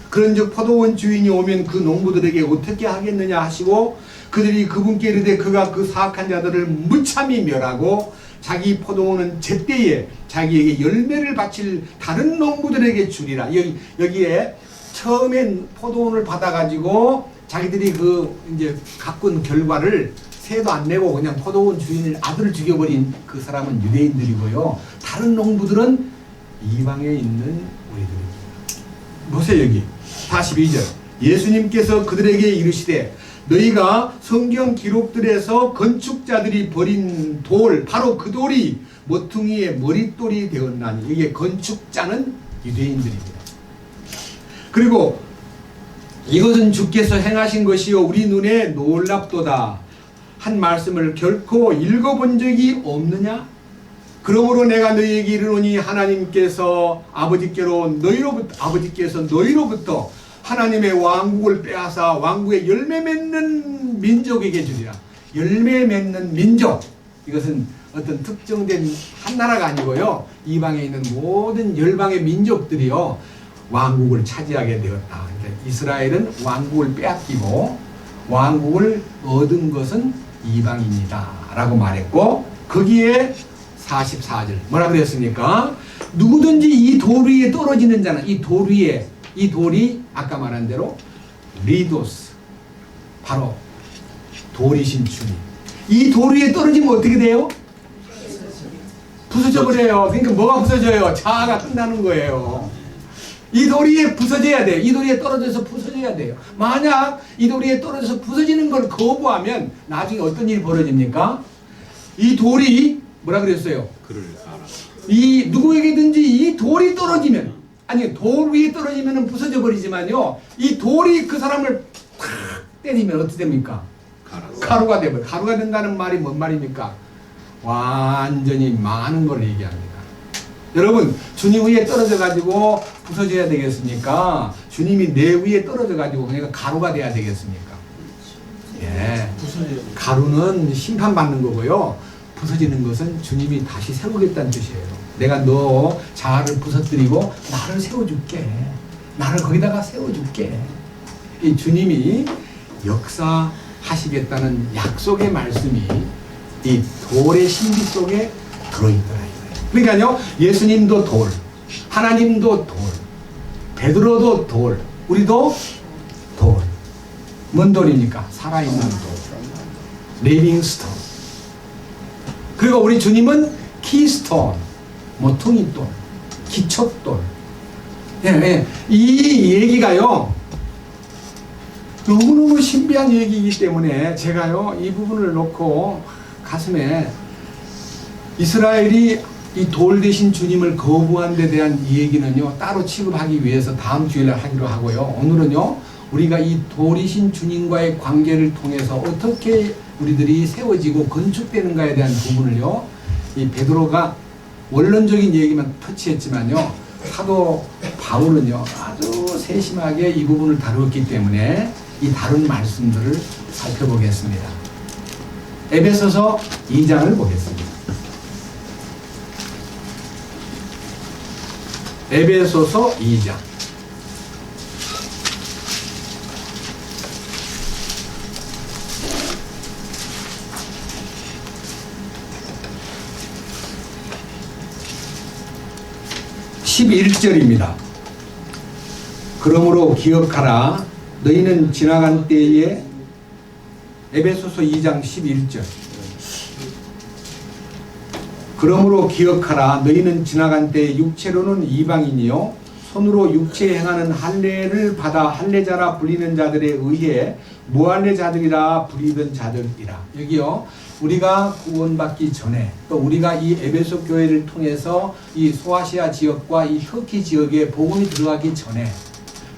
그런즉 포도원 주인이 오면 그 농부들에게 어떻게 하겠느냐 하시고 그들이 그분께 이르되 그가 그 사악한 자들을 무참히 멸하고 자기 포도원은 제때에 자기에게 열매를 바칠 다른 농부들에게 주리라. 여기에 처음엔 포도원을 받아가지고 자기들이 그 이제 가꾼 결과를 세도 안 내고 그냥 포도원 주인을 아들을 죽여버린 그 사람은 유대인들이고요. 다른 농부들은 이방에 있는 우리들입니다. 보세요 여기 42절 예수님께서 그들에게 이르시되 너희가 성경 기록들에서 건축자들이 버린 돌 바로 그 돌이 모퉁이의 머릿돌이 되었나니 이게 건축자는 유대인들입니다. 그리고 이것은 주께서 행하신 것이요 우리 눈에 놀랍도다 한 말씀을 결코 읽어본 적이 없느냐? 그러므로 내가 너희에게 이르노니 하나님께서 아버지께서 너희로부터 하나님의 왕국을 빼앗아 왕국의 열매 맺는 민족에게 주리라. 열매 맺는 민족 이것은 어떤 특정된 한 나라가 아니고요. 이방에 있는 모든 열방의 민족들이요 왕국을 차지하게 되었다. 그러니까 이스라엘은 왕국을 빼앗기고 왕국을 얻은 것은 이방인이다 라고 말했고, 거기에 44절 뭐라 그랬습니까? 누구든지 이 돌 위에 떨어지는 자는, 이 돌 위에, 이 돌이 아까 말한 대로 리도스, 바로 돌이신 주님. 이 돌 위에 떨어지면 어떻게 돼요? 부서져 버려요. 그러니까 뭐가 부서져요? 자아가 끝나는 거예요. 이 돌 위에 부서져야 돼요. 이 돌 위에 떨어져서 부서져야 돼요. 만약 이 돌 위에 떨어져서 부서지는 걸 거부하면 나중에 어떤 일이 벌어집니까? 이 돌이 뭐라 그랬어요? 그를 알아. 이 누구에게든지 이 돌이 떨어지면, 아니 돌 위에 떨어지면 부서져 버리지만요, 이 돌이 그 사람을 탁 때리면 어떻게 됩니까? 가루가 되버려. 가루가 된다는 말이 뭔 말입니까? 완전히 망하는 걸 얘기합니다. 여러분, 주님 위에 떨어져 가지고 부서져야 되겠습니까? 주님이 내 위에 떨어져 가지고 그러니까 가루가 돼야 되겠습니까? 예. 가루는 심판받는 거고요. 부서지는 것은 주님이 다시 세우겠다는 뜻이에요. 내가 너 자아를 부서뜨리고 나를 세워줄게. 나를 거기다가 세워줄게. 이 주님이 역사하시겠다는 약속의 말씀이 이 돌의 신비 속에 들어있더라. 그러니까요, 예수님도 돌, 하나님도 돌, 베드로도 돌, 우리도 돌. 뭔 돌입니까? 살아있는 돌. 리빙 스톤. 그리고 우리 주님은 키스톤, 모퉁이돌, 기초돌. 예, 예. 이 얘기가요, 너무너무 신비한 얘기이기 때문에 제가요, 이 부분을 놓고 가슴에, 이스라엘이 이 돌 대신 주님을 거부한 데 대한 이 얘기는요, 따로 취급하기 위해서 다음 주일날 하기로 하고요. 오늘은요, 우리가 이 돌이신 주님과의 관계를 통해서 어떻게 우리들이 세워지고 건축되는가에 대한 부분을요, 이 베드로가 원론적인 얘기만 터치했지만요, 사도 바울은요 아주 세심하게 이 부분을 다루었기 때문에 이 다룬 말씀들을 살펴보겠습니다. 에베소서 2장을 보겠습니다. 에베소서 2장. (11절입니다) 그러므로 기억하라. 너희는 지나간 때에, 에베소서 2장 11절. 그러므로 기억하라. 너희는 지나간 때에 육체로는 이방인이요 손으로 육체에 행하는 할례를 받아 할례자라 불리는 자들에 의해 무할례자들이라 불리던 자들이라. 여기요, 우리가 구원받기 전에, 또 우리가 이 에베소 교회를 통해서 이 소아시아 지역과 이 터키 지역에 복음이 들어가기 전에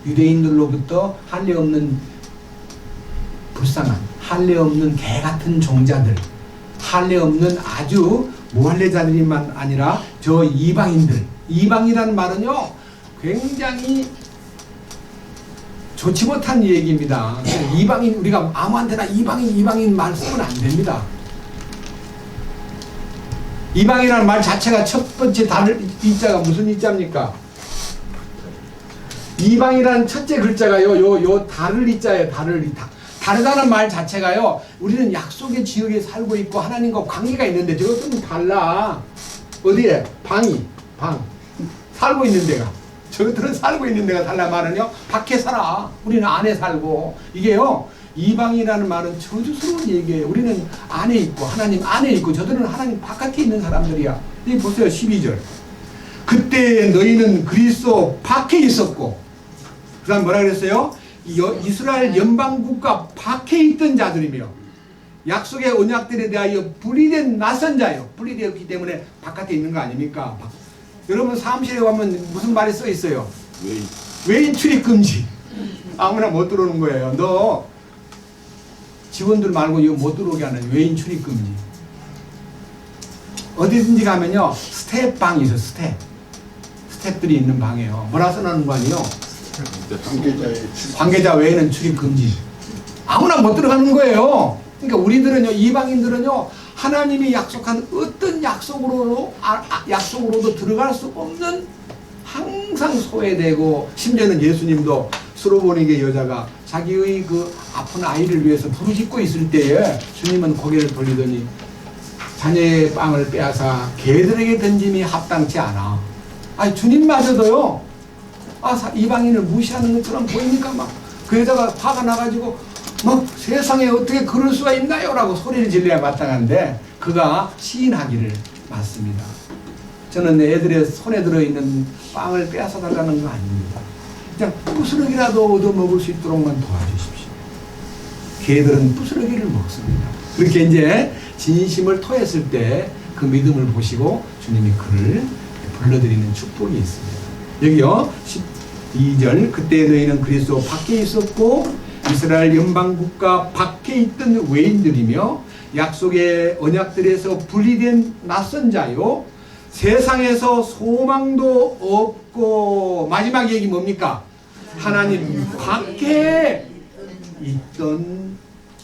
유대인들로부터 할례 없는 불쌍한, 할례 없는 개 같은 종자들, 할례 없는 아주 무할례자들만 아니라 저 이방인들, 이방이라는 말은요 굉장히 좋지 못한 얘기입니다. 이방인, 우리가 아무한테나 이방인 말 쓰면 안 됩니다. 이방이라는 말 자체가 첫 번째 다를 이자가 무슨 이자입니까? 이방이라는 첫째 글자가요, 요 다를 이자예요. 다르다는 말 자체가요, 우리는 약속의 지역에 살고 있고 하나님과 관계가 있는데 저것은 달라. 어디에? 방 살고 있는 데가, 저것들은 살고 있는 데가 달라. 말은요, 밖에 살아, 우리는 안에 살고. 이게요, 이방이라는 말은 저주스러운 얘기예요. 우리는 안에 있고 하나님 안에 있고, 저들은 하나님 바깥에 있는 사람들이야. 이 보세요, 12절. 그때 너희는 그리스도 밖에 있었고, 그 다음 뭐라 그랬어요? 이스라엘 연방국가 밖에 있던 자들이며 약속의 언약들에 대하여 분리된 낯선 자요. 분리되었기 때문에 바깥에 있는 거 아닙니까? 여러분 사무실에 가면 무슨 말이 써 있어요? 외인 출입 금지. 아무나 못 들어오는 거예요. 너 직원들 말고 이거 못 들어오게 하는 외인 출입 금지. 어디든지 가면요, 스텝방이 있어요. 스텝들이 있는 방이에요. 뭐라 써놓는 거 아니에요? 관계자 외에는 출입 금지. 아무나 못 들어가는 거예요. 그러니까 우리들은요, 이방인들은요, 하나님이 약속한 어떤 약속으로도 들어갈 수 없는, 항상 소외되고, 심지어는 예수님도 수로보니게 여자가 자기의 그 아픈 아이를 위해서 부르짖고 있을 때에 주님은 고개를 돌리더니 자녀의 빵을 빼앗아 개들에게 던짐이 합당치 않아. 아니 주님마저도요 이방인을 무시하는 것처럼 보입니까? 막 그 여자가 화가 나가지고 뭐 세상에 어떻게 그럴 수가 있나요? 라고 소리를 질러야 마땅한데 그가 시인하기를 맞습니다. 저는 애들의 손에 들어있는 빵을 빼앗아 달라는 거 아닙니다. 그냥 부스러기라도 얻어먹을 수 있도록만 도와주십시오. 개들은 부스러기를 먹습니다. 그렇게 이제 진심을 토했을 때 그 믿음을 보시고 주님이 그를 불러들이는 축복이 있습니다. 여기요 12절 그때 너희는 그리스도 밖에 있었고 이스라엘 연방국가 밖에 있던 외인들이며 약속의 언약들에서 분리된 낯선 자요 세상에서 소망도 없고 마지막 얘기 뭡니까? 하나님 밖에 있던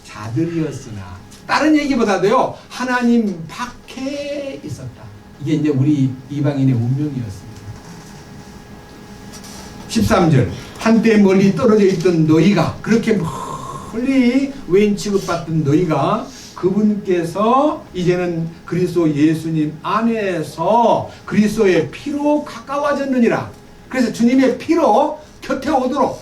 자들이었으나 다른 얘기보다도요 하나님 밖에 있었다. 이게 이제 우리 이방인의 운명이었습니다. 13절 한때 멀리 떨어져 있던 너희가 그렇게 멀리 외인 취급받던 너희가 그분께서 이제는 그리스도 예수님 안에서 그리스도의 피로 가까워졌느니라. 그래서 주님의 피로 곁에 오도록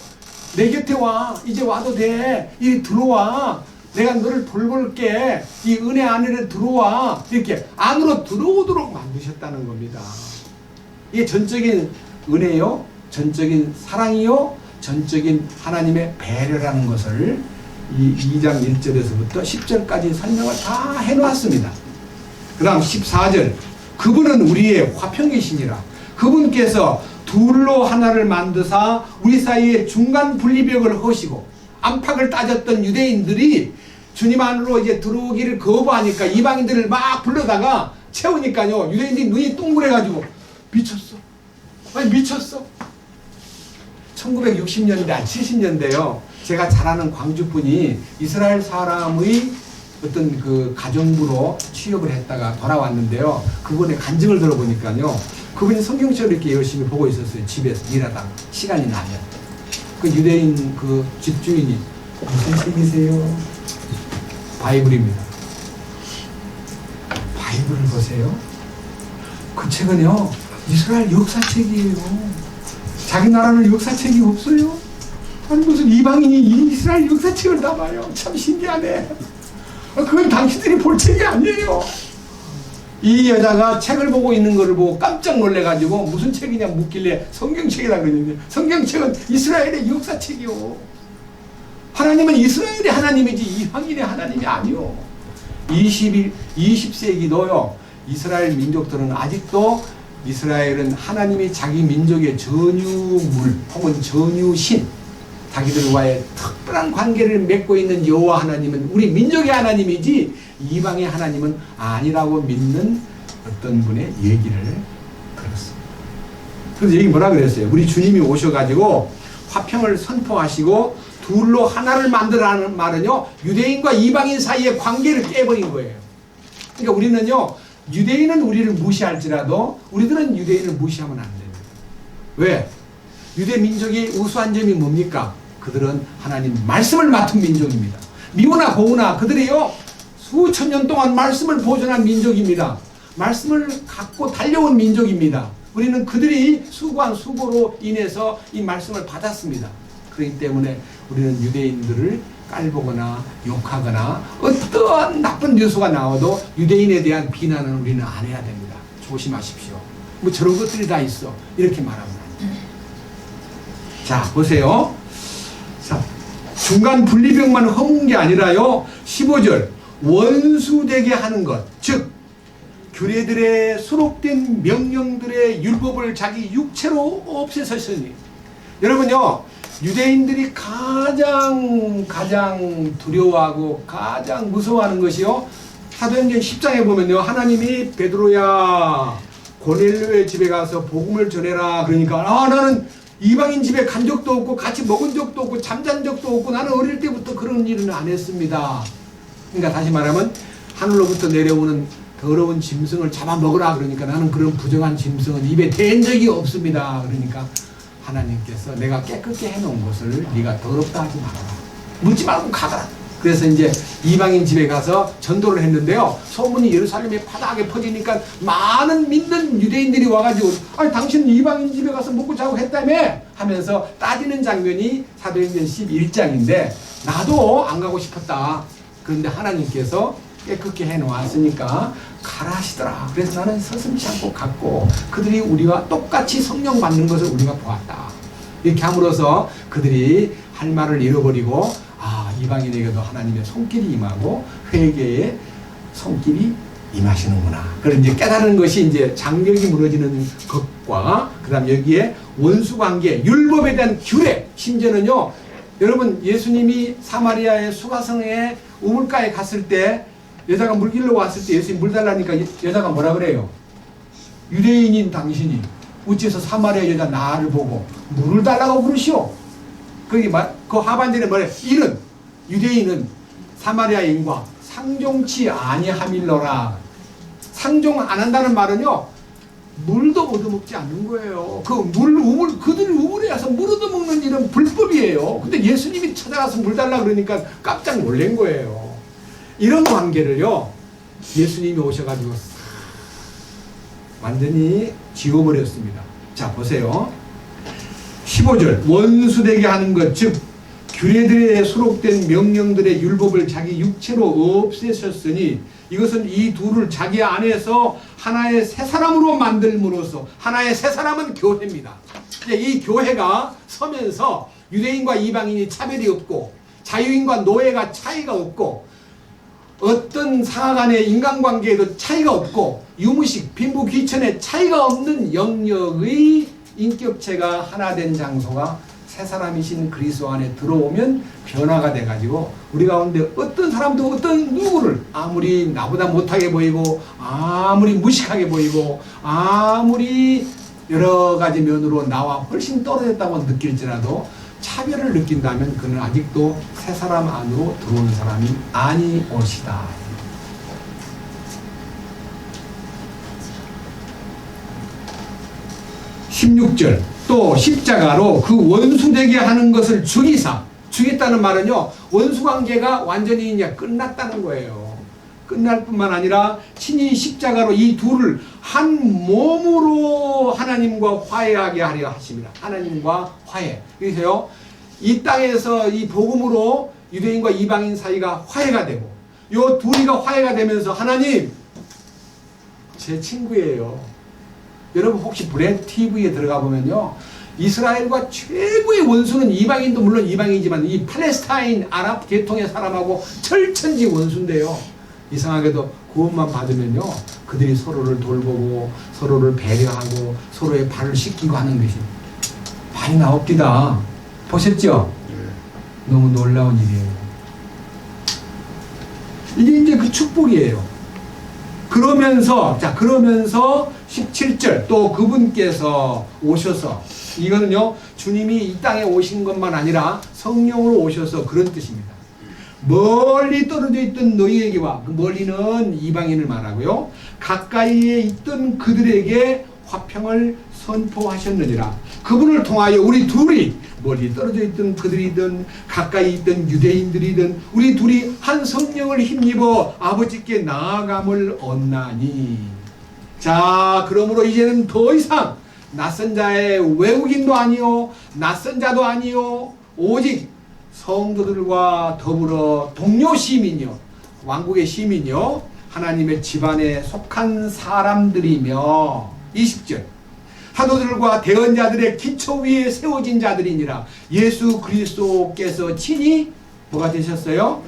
내 곁에 와. 이제 와도 돼. 이리 들어와. 내가 너를 돌볼게. 이 은혜 안에 들어와. 이렇게 안으로 들어오도록 만드셨다는 겁니다. 이게 전적인 은혜요. 전적인 사랑이요. 전적인 하나님의 배려라는 것을 이 2장 1절에서부터 10절까지 설명을 다 해놓았습니다. 그 다음 14절 그분은 우리의 화평이시니라. 그분께서 둘로 하나를 만드사 우리 사이에 중간 분리벽을 허시고 안팎을 따졌던 유대인들이 주님 안으로 이제 들어오기를 거부하니까 이방인들을 막 불러다가 채우니까요 유대인들이 눈이 동그래가지고 미쳤어. 아니 미쳤어. 1960년대, 70년대요. 제가 잘 아는 광주분이 이스라엘 사람의 어떤 그 가정부로 취업을 했다가 돌아왔는데요. 그분의 간증을 들어보니까요. 그분이 성경책을 이렇게 열심히 보고 있었어요. 집에서 일하다가 시간이 나면. 그 유대인 그 집주인이 무슨 책이세요? 바이블입니다. 바이블을 보세요. 그 책은요. 이스라엘 역사책이에요. 자기 나라는 역사책이 없어요? 아니 무슨 이방인이 이스라엘 역사책을 다 봐요. 참 신기하네. 그건 당신들이 볼 책이 아니에요. 이 여자가 책을 보고 있는 것을 보고 깜짝 놀래가지고 무슨 책이냐 묻길래 성경책이라 그러는데 성경책은 이스라엘의 역사책이요. 하나님은 이스라엘의 하나님이지 이방인의 하나님이 아니요. 20세기도요. 이스라엘 민족들은 아직도 이스라엘은 하나님이 자기 민족의 전유물 혹은 전유신 자기들과의 특별한 관계를 맺고 있는 여호와 하나님은 우리 민족의 하나님이지 이방의 하나님은 아니라고 믿는 어떤 분의 얘기를 들었습니다. 그래서 여기 뭐라 그랬어요? 우리 주님이 오셔가지고 화평을 선포하시고 둘로 하나를 만들라는 말은요 유대인과 이방인 사이의 관계를 깨버린 거예요. 그러니까 우리는요 유대인은 우리를 무시할지라도 우리들은 유대인을 무시하면 안 됩니다. 왜? 유대 민족의 우수한 점이 뭡니까? 그들은 하나님 말씀을 맡은 민족입니다. 미우나 고우나 그들이요 수천 년 동안 말씀을 보존한 민족입니다. 말씀을 갖고 달려온 민족입니다. 우리는 그들이 수고한 수고로 인해서 이 말씀을 받았습니다. 그렇기 때문에 우리는 유대인들을 깔보거나 욕하거나 어떠한 나쁜 뉴스가 나와도 유대인에 대한 비난은 우리는 안 해야 됩니다. 조심하십시오. 뭐 저런 것들이 다 있어. 이렇게 말하면 안 돼요. 자, 보세요. 자, 중간 분리벽만 허문 게 아니라요. 15절 원수되게 하는 것. 즉 규례들의 수록된 명령들의 율법을 자기 육체로 없애셨으니 여러분요. 유대인들이 가장 두려워하고 가장 무서워하는 것이요. 사도행전 10장에 보면요. 하나님이 베드로야 고넬료의 집에 가서 복음을 전해라. 그러니까 나는 이방인 집에 간 적도 없고 같이 먹은 적도 없고 잠잔 적도 없고 나는 어릴 때부터 그런 일은 안 했습니다. 그러니까 다시 말하면 하늘로부터 내려오는 더러운 짐승을 잡아먹으라. 그러니까 나는 그런 부정한 짐승은 입에 댄 적이 없습니다. 그러니까 하나님께서 내가 깨끗게 해놓은 것을 네가 더럽다 하지 말아라. 묻지 말고 가거라. 그래서 이제 이방인 집에 가서 전도를 했는데요. 소문이 예루살렘에 파다하게 퍼지니까 많은 믿는 유대인들이 와가지고 아니 당신 이방인 집에 가서 먹고 자고 했다며 하면서 따지는 장면이 사도행전 11장인데 나도 안 가고 싶었다. 그런데 하나님께서 깨끗게 해놓았으니까 가라 하시더라. 그래서 나는 서슴지 않고 갔고 그들이 우리와 똑같이 성령 받는 것을 우리가 보았다. 이렇게 함으로써 그들이 할 말을 잃어버리고 이방인에게도 하나님의 손길이 임하고 회개의 손길이 임하시는구나. 그걸 이제 깨달은 것이 이제 장벽이 무너지는 것과 그다음 여기에 원수 관계, 율법에 대한 규례, 심지어는요. 여러분 예수님이 사마리아의 수가성의 우물가에 갔을 때 여자가 물 길러 왔을 때 예수님 물 달라니까 여자가 뭐라 그래요? 유대인인 당신이 어째서 사마리아 여자 나를 보고 물을 달라고 그러시오? 그 하반절에 뭐래? 이는 유대인은 사마리아인과 상종치 아니함일러라. 상종 안 한다는 말은요, 물도 얻어먹지 않는 거예요. 그들 우물에 와서 물 얻어먹는 일은 불법이에요. 근데 예수님이 찾아가서 물 달라 그러니까 깜짝 놀란 거예요. 이런 관계를요, 예수님이 오셔가지고 완전히 지워버렸습니다. 자, 보세요. 15절. 원수되게 하는 것, 즉 규례들에 수록된 명령들의 율법을 자기 육체로 없애셨으니 이것은 이 둘을 자기 안에서 하나의 새 사람으로 만들므로써 하나의 새 사람은 교회입니다. 이 교회가 서면서 유대인과 이방인이 차별이 없고 자유인과 노예가 차이가 없고 어떤 상하 간의 인간관계에도 차이가 없고 유무식, 빈부, 귀천에 차이가 없는 영역의 인격체가 하나 된 장소가 새 사람이신 그리스도 안에 들어오면 변화가 돼가지고 우리 가운데 어떤 사람도 어떤 누구를 아무리 나보다 못하게 보이고 아무리 무식하게 보이고 아무리 여러 가지 면으로 나와 훨씬 떨어졌다고 느낄지라도 차별을 느낀다면 그는 아직도 새 사람 안으로 들어온 사람이 아니오시다. 16절. 또 십자가로 그 원수되게 하는 것을 죽였다는 말은요, 원수관계가 완전히 이제 끝났다는 거예요. 끝날 뿐만 아니라 친히 십자가로 이 둘을 한 몸으로 하나님과 화해하게 하려 하십니다. 하나님과 화해. 그래서요, 이 땅에서 이 복음으로 유대인과 이방인 사이가 화해가 되고 요 둘이가 화해가 되면서 하나님 제 친구예요. 여러분 혹시 브랜드 TV에 들어가 보면요, 이스라엘과 최고의 원수는 이방인도 물론 이방이지만 이 팔레스타인 아랍 계통의 사람하고 철천지 원수인데요, 이상하게도 구원만 받으면요 그들이 서로를 돌보고 서로를 배려하고 서로의 발을 씻기고 하는 것이 많이 나옵니다. 보셨죠? 너무 놀라운 일이에요. 이게 이제 그 축복이에요. 그러면서 17절 또 그분께서 오셔서, 이거는요 주님이 이 땅에 오신 것만 아니라 성령으로 오셔서 그런 뜻입니다. 멀리 떨어져 있던 너희에게와, 그 멀리는 이방인을 말하고요, 가까이에 있던 그들에게 화평을 선포하셨느니라. 그분을 통하여 우리 둘이, 멀리 떨어져 있던 그들이든 가까이 있던 유대인들이든 우리 둘이 한 성령을 힘입어 아버지께 나아감을 얻나니. 자, 그러므로 이제는 더 이상 낯선 자의 외국인도 아니요 낯선 자도 아니요 오직 성도들과 더불어 동료 시민이요 왕국의 시민이요 하나님의 집안에 속한 사람들이며. 20절. 사도들과 대언자들의 기초 위에 세워진 자들이니라. 예수 그리스도께서 친히 뭐가 되셨어요?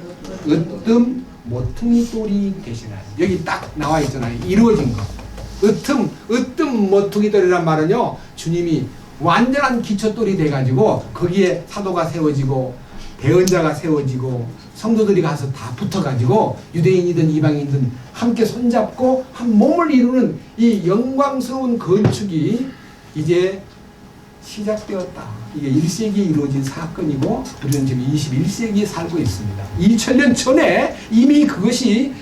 으뜸 모퉁이 돌이 되시나. 여기 딱 나와 있잖아요. 이루어진 거. 으뜸 모퉁이 돌이란 말은요, 주님이 완전한 기초돌이 돼가지고 거기에 사도가 세워지고 대언자가 세워지고 성도들이 가서 다 붙어가지고 유대인이든 이방인이든 함께 손잡고 한 몸을 이루는 이 영광스러운 건축이 이제 시작되었다. 이게 1세기에 이루어진 사건이고 우리는 지금 21세기에 살고 있습니다. 2000년 전에 이미 그것이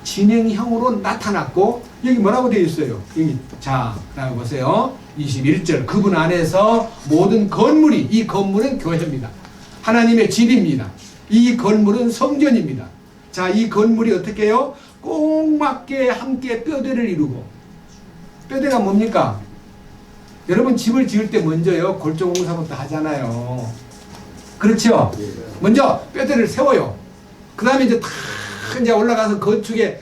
진행형으로 나타났고 여기 뭐라고 되어 있어요? 여기 자, 그다음에 보세요. 21절 그분 안에서 모든 건물이 이 건물은 교회입니다. 하나님의 집입니다. 이 건물은 성전입니다. 자, 이 건물이 어떻게 해요? 꼭 맞게 함께 뼈대를 이루고 뼈대가 뭡니까? 여러분 집을 지을 때 먼저요 골조공사부터 하잖아요. 그렇죠? 먼저 뼈대를 세워요. 그 다음에 이제 다 이제 올라가서 건축의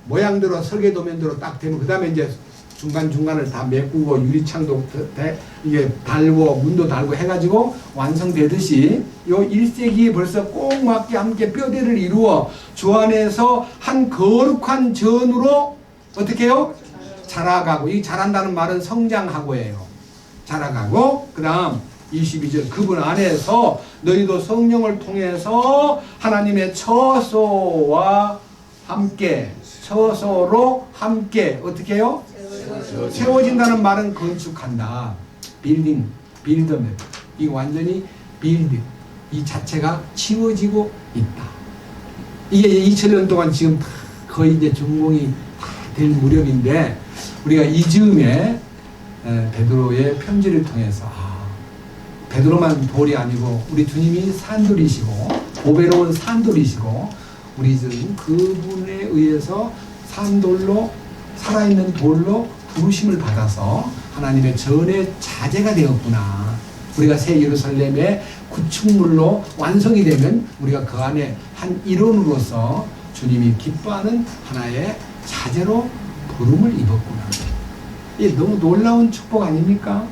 모양대로 설계도면대로 딱 되면 그 다음에 이제 중간중간을 다 메꾸고 유리창도 이게 달고 문도 달고 해가지고 완성되듯이 요 1세기에 벌써 꼭 맞게 함께 뼈대를 이루어 주 안에서 한 거룩한 전으로 어떻게 해요? 자라가고, 이 자란다는 말은 성장하고예요. 자라가고, 그 다음 22절 그분 안에서 너희도 성령을 통해서 하나님의 처소와 함께 처소로 함께 어떻게 해요? 세워진다는 말은 건축한다. 빌딩, 빌더입니다. 이 완전히 빌딩. 이 자체가 치워지고 있다. 이게 2000년 동안 지금 거의 이제 준공이 될 무렵인데 우리가 이 즈음에 베드로의 편지를 통해서 베드로만 돌이 아니고 우리 주님이 산돌이시고 보배로운 산돌이시고 우리 지금 그분에 의해서 산돌로 살아있는 돌로 부르심을 받아서 하나님의 전의 자제가 되었구나. 우리가 새 예루살렘의 구축물로 완성이 되면 우리가 그 안에 한 일원으로서 주님이 기뻐하는 하나의 자제로 부름을 입었구나. 이게 너무 놀라운 축복 아닙니까?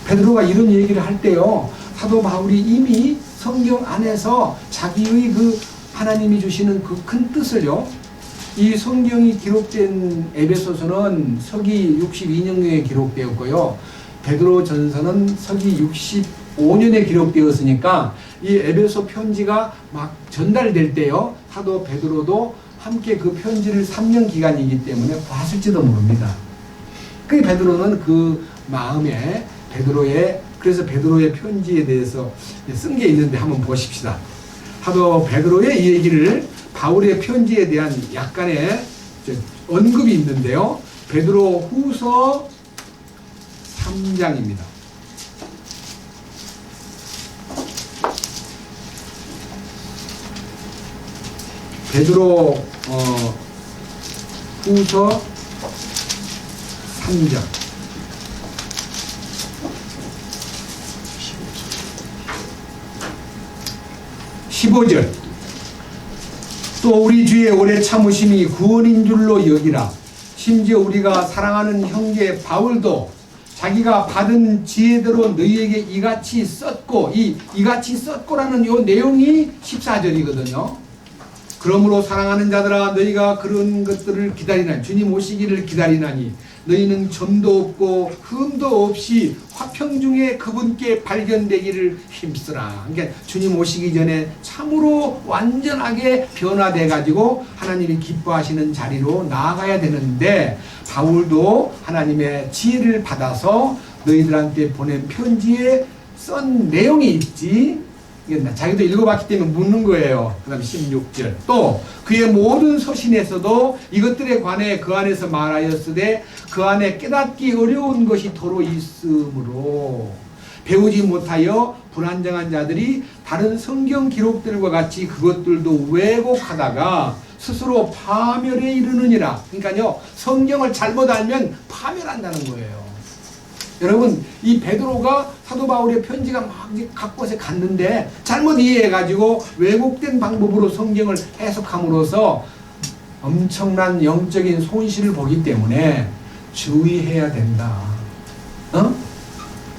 베드로가 이런 얘기를 할 때요, 사도 바울이 이미 성경 안에서 자기의 그 하나님이 주시는 그 큰 뜻을요, 이 성경이 기록된 에베소서는 서기 62년경에 기록되었고요, 베드로 전서는 서기 65년에 기록되었으니까 이 에베소 편지가 막 전달될 때요, 사도 베드로도 함께 그 편지를 3년 기간이기 때문에 봤을지도 모릅니다. 그 베드로는 그 마음에 그래서 베드로의 편지에 대해서 쓴 게 있는데 한번 보십시다. 사도 베드로의 이 얘기를 바울의 편지에 대한 약간의 언급이 있는데요. 베드로 후서 3장입니다. 베드로 후서 3장 15절 또 우리 주의 오래 참으심이 구원인 줄로 여기라. 심지어 우리가 사랑하는 형제 바울도 자기가 받은 지혜대로 너희에게 이같이 썼고, 이같이 썼고라는 요 내용이 14절이거든요. 그러므로 사랑하는 자들아 너희가 그런 것들을 기다리나니, 주님 오시기를 기다리나니 너희는 점도 없고 흠도 없이 화평 중에 그분께 발견되기를 힘쓰라. 그러니까 주님 오시기 전에 참으로 완전하게 변화돼 가지고 하나님이 기뻐하시는 자리로 나아가야 되는데, 바울도 하나님의 지혜를 받아서 너희들한테 보낸 편지에 쓴 내용이 있지, 자기도 읽어봤기 때문에 묻는 거예요. 그 다음에 16절 또 그의 모든 서신에서도 이것들에 관해 그 안에서 말하였으되 그 안에 깨닫기 어려운 것이 도로 있으므로 배우지 못하여 불안정한 자들이 다른 성경 기록들과 같이 그것들도 왜곡하다가 스스로 파멸에 이르느니라. 그러니까요, 성경을 잘못 알면 파멸한다는 거예요. 여러분, 이 베드로가 사도 바울의 편지가 막 각 곳에 갔는데 잘못 이해해가지고 왜곡된 방법으로 성경을 해석함으로써 엄청난 영적인 손실을 보기 때문에 주의해야 된다.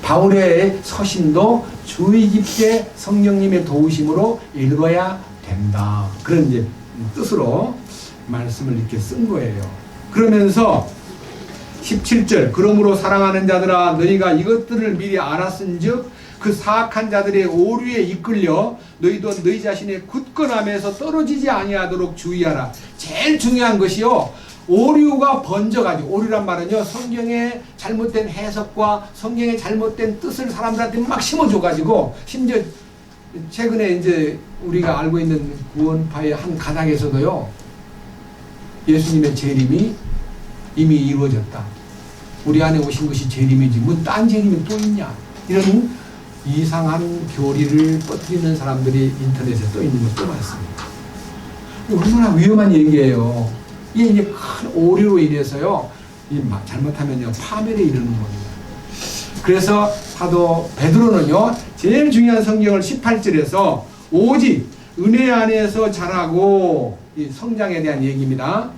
바울의 서신도 주의 깊게 성령님의 도우심으로 읽어야 된다. 그런 이제 뜻으로 말씀을 이렇게 쓴 거예요. 그러면서 17절 그러므로 사랑하는 자들아 너희가 이것들을 미리 알았은즉 그 사악한 자들의 오류에 이끌려 너희도 너희 자신의 굳건함에서 떨어지지 아니하도록 주의하라. 제일 중요한 것이요, 오류가 번져가지고, 오류란 말은요, 성경의 잘못된 해석과 성경의 잘못된 뜻을 사람들한테 막 심어줘가지고, 심지어 최근에 이제 우리가 알고 있는 구원파의 한 가닥에서도요, 예수님의 재림이 이미 이루어졌다. 우리 안에 오신 것이 재림이지 뭐 딴 재림이 또 있냐. 이런 이상한 교리를 뻗뜨리는 사람들이 인터넷에 또 있는 것도 많습니다. 얼마나 위험한 얘기예요. 이게 이제 큰 오류로 인해서요, 잘못하면요, 파멸에 이르는 겁니다. 그래서 사도 베드로는요, 제일 중요한 성경을 18절에서 오직 은혜 안에서 자라고, 이 성장에 대한 얘기입니다.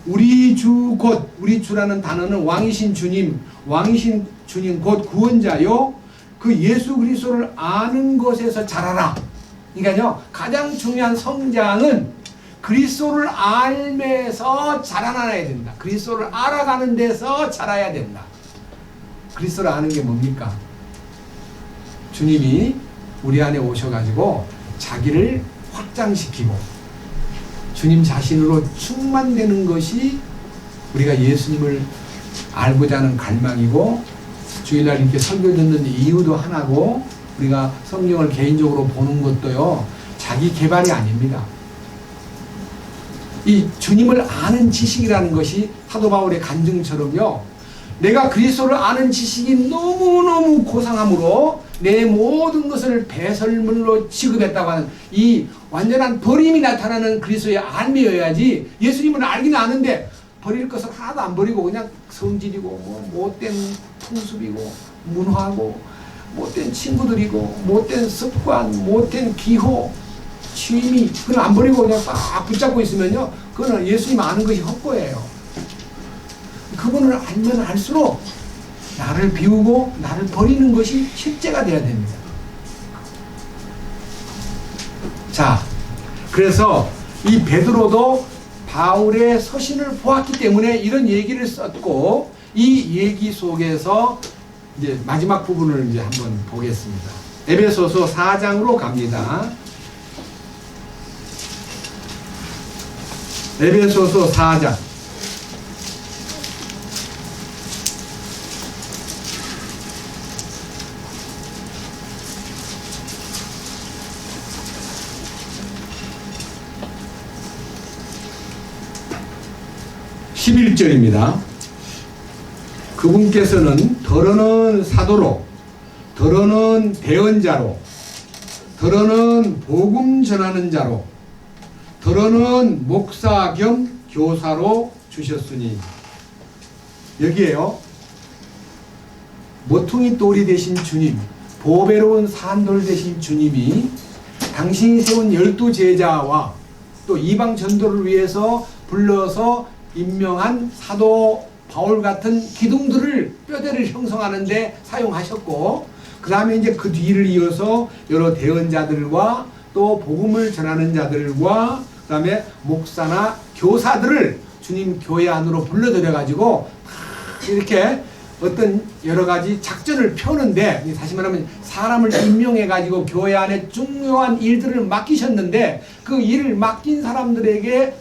우리 주 곧, 우리 주라는 단어는 왕이신 주님 곧 구원자요, 그 예수 그리스도를 아는 것에서 자라라. 그러니까요, 가장 중요한 성장은 그리스도를 알면서 자라나야 된다. 그리스도를 알아가는 데서 자라야 된다. 그리스도를 아는 게 뭡니까? 주님이 우리 안에 오셔가지고 자기를 확장시키고 주님 자신으로 충만되는 것이 우리가 예수님을 알고자 하는 갈망이고, 주일날 이렇게 설교 듣는 이유도 하나고, 우리가 성경을 개인적으로 보는 것도요, 자기 개발이 아닙니다. 이 주님을 아는 지식이라는 것이 사도 바울의 간증처럼요, 내가 그리스도를 아는 지식이 너무너무 고상함으로 내 모든 것을 배설물로 취급했다고 하는 이 완전한 버림이 나타나는 그리스도의 알미여야지, 예수님을 알긴 아는데 버릴 것을 하나도 안 버리고 그냥 성질이고 뭐 못된 풍습이고 문화고 못된 친구들이고 못된 습관, 못된 기호, 취미, 그걸 안 버리고 그냥 딱 붙잡고 있으면요, 그거는 예수님 아는 것이 헛거예요. 그분을 알면 알수록 나를 비우고 나를 버리는 것이 실제가 돼야 됩니다. 자, 그래서 이 베드로도 바울의 서신을 보았기 때문에 이런 얘기를 썼고, 이 얘기 속에서 이제 마지막 부분을 이제 한번 보겠습니다. 에베소서 4장으로 갑니다. 에베소서 4장. (11절입니다) 그분께서는 더러는 사도로, 더러는 대언자로, 더러는 복음 전하는 자로, 더러는 목사 겸 교사로 주셨으니. 여기에요, 모퉁이 돌이 되신 주님, 보배로운 산돌 되신 주님이 당신이 세운 12제자와 또 이방 전도를 위해서 불러서 임명한 사도 바울 같은 기둥들을, 뼈대를 형성하는 데 사용하셨고, 그 다음에 이제 그 뒤를 이어서 여러 대언자들과 또 복음을 전하는 자들과 그 다음에 목사나 교사들을 주님 교회 안으로 불러들여 가지고 이렇게 어떤 여러 가지 작전을 펴는데, 다시 말하면 사람을 임명해 가지고 교회 안에 중요한 일들을 맡기셨는데, 그 일을 맡긴 사람들에게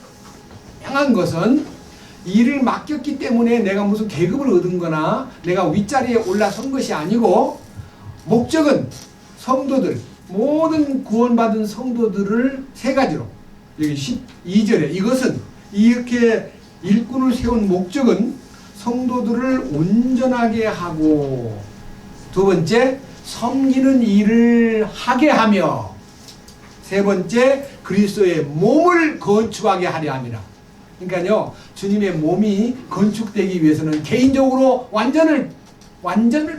향한 것은, 일을 맡겼기 때문에 내가 무슨 계급을 얻은 거나 내가 윗자리에 올라선 것이 아니고, 목적은 성도들, 모든 구원받은 성도들을 세 가지로, 여기 12절에 이것은, 이렇게 일꾼을 세운 목적은 성도들을 온전하게 하고, 두 번째 섬기는 일을 하게 하며, 세 번째 그리스도의 몸을 건축하게 하려 함이라. 그러니까요, 주님의 몸이 건축되기 위해서는 개인적으로 완전을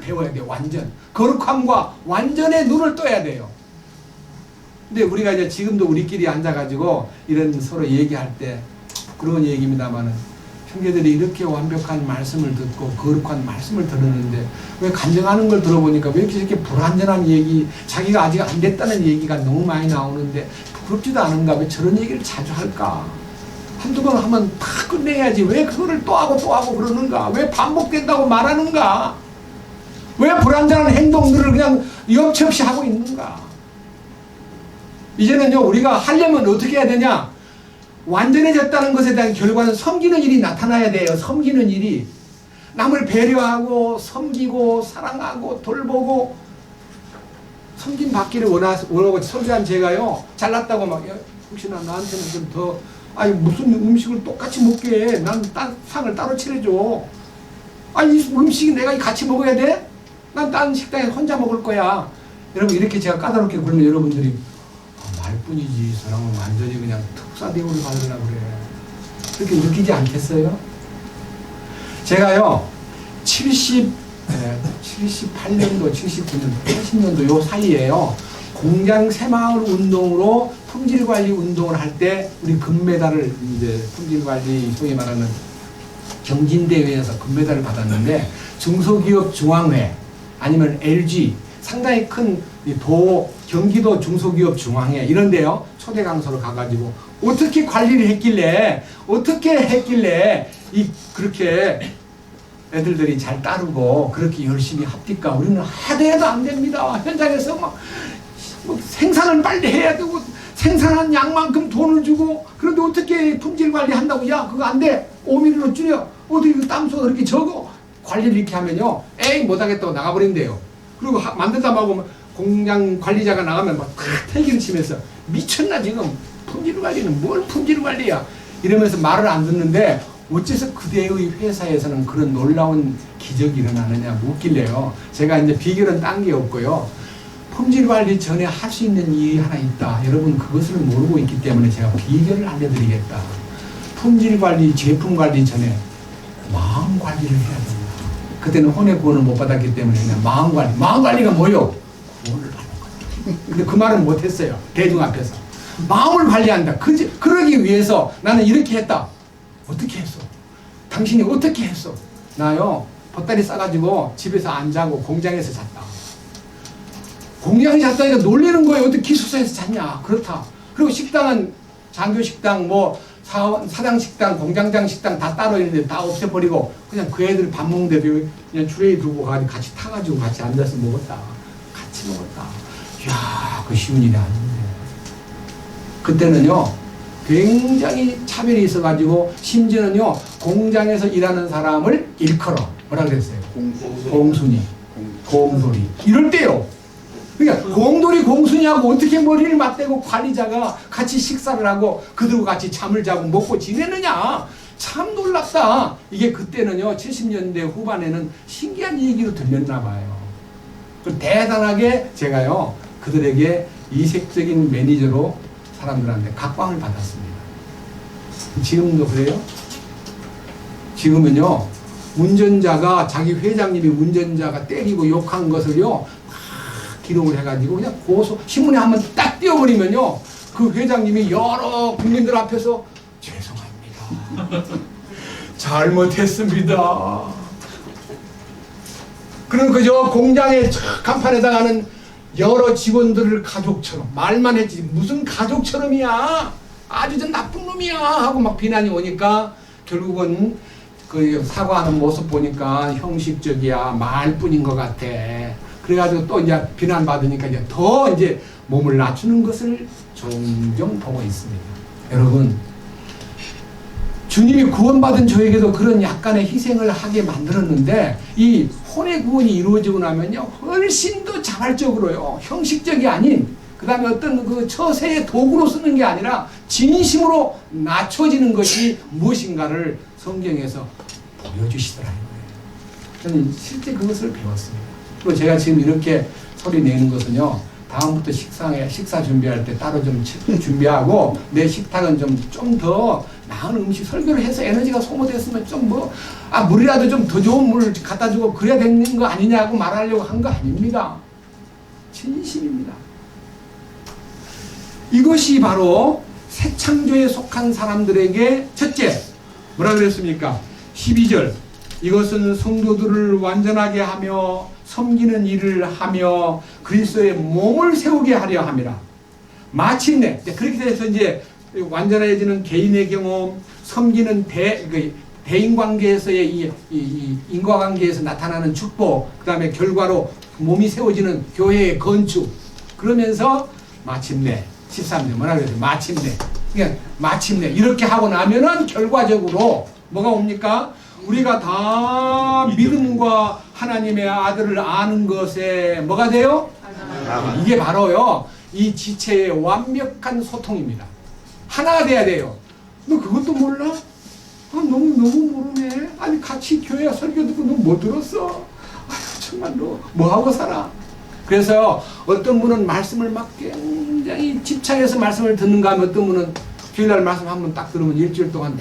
배워야 돼요. 완전 거룩함과 완전의 눈을 떠야 돼요. 근데 우리가 이제 지금도 우리끼리 앉아가지고 이런 서로 얘기할 때 그런 얘기입니다만은, 형제들이 이렇게 완벽한 말씀을 듣고 거룩한 말씀을 들었는데 왜 간증하는 걸 들어보니까 왜 이렇게 불완전한 얘기, 자기가 아직 안 됐다는 얘기가 너무 많이 나오는데 부럽지도 않은가, 왜 저런 얘기를 자주 할까? 한두 번 하면 다 끝내야지 왜 그거를 또 하고 그러는가? 왜 반복된다고 말하는가? 왜 불완전한 행동들을 그냥 염치 없이 하고 있는가? 이제는요, 우리가 하려면 어떻게 해야 되냐? 완전해졌다는 것에 대한 결과는 섬기는 일이 나타나야 돼요. 섬기는 일이. 남을 배려하고 섬기고 사랑하고 돌보고 섬김 받기를 원하고 설교한 제가요, 잘났다고 막, 야, 혹시나 나한테는 좀 더, 아니, 무슨 음식을 똑같이 먹게 해. 난 상을 따로 치러줘. 아니, 이 음식이 내가 같이 먹어야 돼? 난 딴 식당에 혼자 먹을 거야. 여러분, 이렇게 제가 까다롭게 굴면 여러분들이, 말뿐이지, 사람은 완전히 그냥 특사 대우를 받으려고 그래. 그렇게 느끼지 않겠어요? 제가요, 78년도, 79년도, 80년도 요 사이에요, 공장 새마을 운동으로 품질관리 운동을 할 때 우리 금메달을 이제 품질관리 소위 말하는 경진대회에서 금메달을 받았는데, 중소기업 중앙회 아니면 LG 상당히 큰 경기도 중소기업 중앙회 이런데요, 초대 강사로 가가지고 어떻게 관리를 했길래 그렇게 애들들이 잘 따르고 그렇게 열심히 합니까? 우리는 하도 해도 안 됩니다. 현장에서 막 생산을 빨리 해야 되고 생산한 양만큼 돈을 주고, 그런데 어떻게 품질 관리한다고? 야, 그거 안 돼. 5mm로 줄여. 어떻게 그 땀수가 그렇게 적어? 관리를 이렇게 하면요, 에이 못하겠다고 나가버린대요. 그리고 만들다 말고 공장 관리자가 나가면 막 헬기를 치면서 미쳤나 지금, 품질 관리는 뭘 품질 관리야 이러면서 말을 안 듣는데, 어째서 그대의 회사에서는 그런 놀라운 기적이 일어나느냐 묻길래요, 제가 이제 비결은 딴 게 없고요, 품질 관리 전에 할 수 있는 일이 하나 있다. 여러분 그것을 모르고 있기 때문에 제가 비결을 알려드리겠다. 품질 관리, 제품 관리 전에 마음 관리를 해야 된다. 그때는 혼의 구원을 못 받았기 때문에 그냥 마음 관리. 마음 관리가 뭐요? 구원을 받는 거예요. 근데 그 말은 못했어요, 대중 앞에서. 마음을 관리한다. 그러기 위해서 나는 이렇게 했다. 어떻게 했어? 당신이 어떻게 했어? 나요, 보따리 싸가지고 집에서 안 자고 공장에서 잤다. 공장에 잤다니까 놀리는 거예요. 어떻게 기숙사에서 잤냐? 그렇다. 그리고 식당은 장교식당, 뭐 사장식당, 공장장 식당 다 따로 있는데 다 없애버리고 그냥 그 애들 밥 먹는데도 그냥 트레이 두고 같이 타가지고 같이 앉아서 먹었다. 같이 먹었다. 이야, 그 쉬운 일이 아닌데. 그때는요, 굉장히 차별이 있어가지고, 심지어는요, 공장에서 일하는 사람을 일컬어 뭐라 그랬어요? 공순이, 공돌이. 이럴 때요. 그러니까 공돌이, 공순이하고 어떻게 머리를 맞대고 관리자가 같이 식사를 하고 그들과 같이 잠을 자고 먹고 지내느냐. 참 놀랍다. 이게 그때는요, 70년대 후반에는 신기한 얘기로 들렸나 봐요. 대단하게 제가요, 그들에게 이색적인 매니저로 사람들한테 각광을 받았습니다. 지금도 그래요? 지금은요, 운전자가, 자기 회장님이 운전자가 때리고 욕한 것을요, 막 기록을 해가지고 그냥 신문에 한번 딱 띄워버리면요, 그 회장님이 여러 국민들 앞에서 죄송합니다. 잘못했습니다. 그럼 그저 공장의 간판에다가는 여러 직원들을 가족처럼 말만 했지 무슨 가족처럼이야, 아주 좀 나쁜 놈이야 하고 막 비난이 오니까 결국은 그 사과하는 모습 보니까 형식적이야, 말뿐인 것 같아. 그래가지고 또 이제 비난받으니까 이제 더 이제 몸을 낮추는 것을 종종 보고 있습니다. 여러분, 주님이 구원받은 저에게도 그런 약간의 희생을 하게 만들었는데, 이 혼의 구원이 이루어지고 나면요, 훨씬 더 자발적으로요, 형식적이 아닌, 그 다음에 어떤 그 처세의 도구로 쓰는 게 아니라 진심으로 낮춰지는 것이 무엇인가를 성경에서 보여주시더라는 거예요. 저는 실제 그것을 배웠습니다. 그리고 제가 지금 이렇게 소리 내는 것은요, 다음부터 식사 준비할 때 따로 좀 준비하고, 내 식탁은 좀 더 나은 음식 설교를 해서 에너지가 소모됐으면 물이라도 좀 더 좋은 물 갖다 주고 그래야 되는 거 아니냐고 말하려고 한 거 아닙니다. 진심입니다. 이것이 바로 새 창조에 속한 사람들에게 첫째, 뭐라 그랬습니까? 12절. 이것은 성도들을 완전하게 하며 섬기는 일을 하며 그리스도의 몸을 세우게 하려 함이라. 마침내 그렇게 돼서 이제 완전해지는 개인의 경험, 섬기는 대인관계에서의 이 인과관계에서 나타나는 축복, 그 다음에 결과로 몸이 세워지는 교회의 건축, 그러면서 마침내 13절 뭐라 그래요? 마침내. 그냥 마침내 이렇게 하고 나면은 결과적으로 뭐가 옵니까? 우리가 다 믿음과 하나님의 아들을 아는 것에 뭐가 돼요? 이게 바로요, 이 지체의 완벽한 소통입니다. 하나가 돼야 돼요. 너 그것도 몰라? 너무 모르네. 아니 같이 교회 설교 듣고 너 뭐 들었어? 아유 정말 너 뭐하고 살아? 그래서 어떤 분은 말씀을 막 굉장히 집착해서 말씀을 듣는가 하면, 어떤 분은 주일날 말씀 한번 딱 들으면 일주일 동안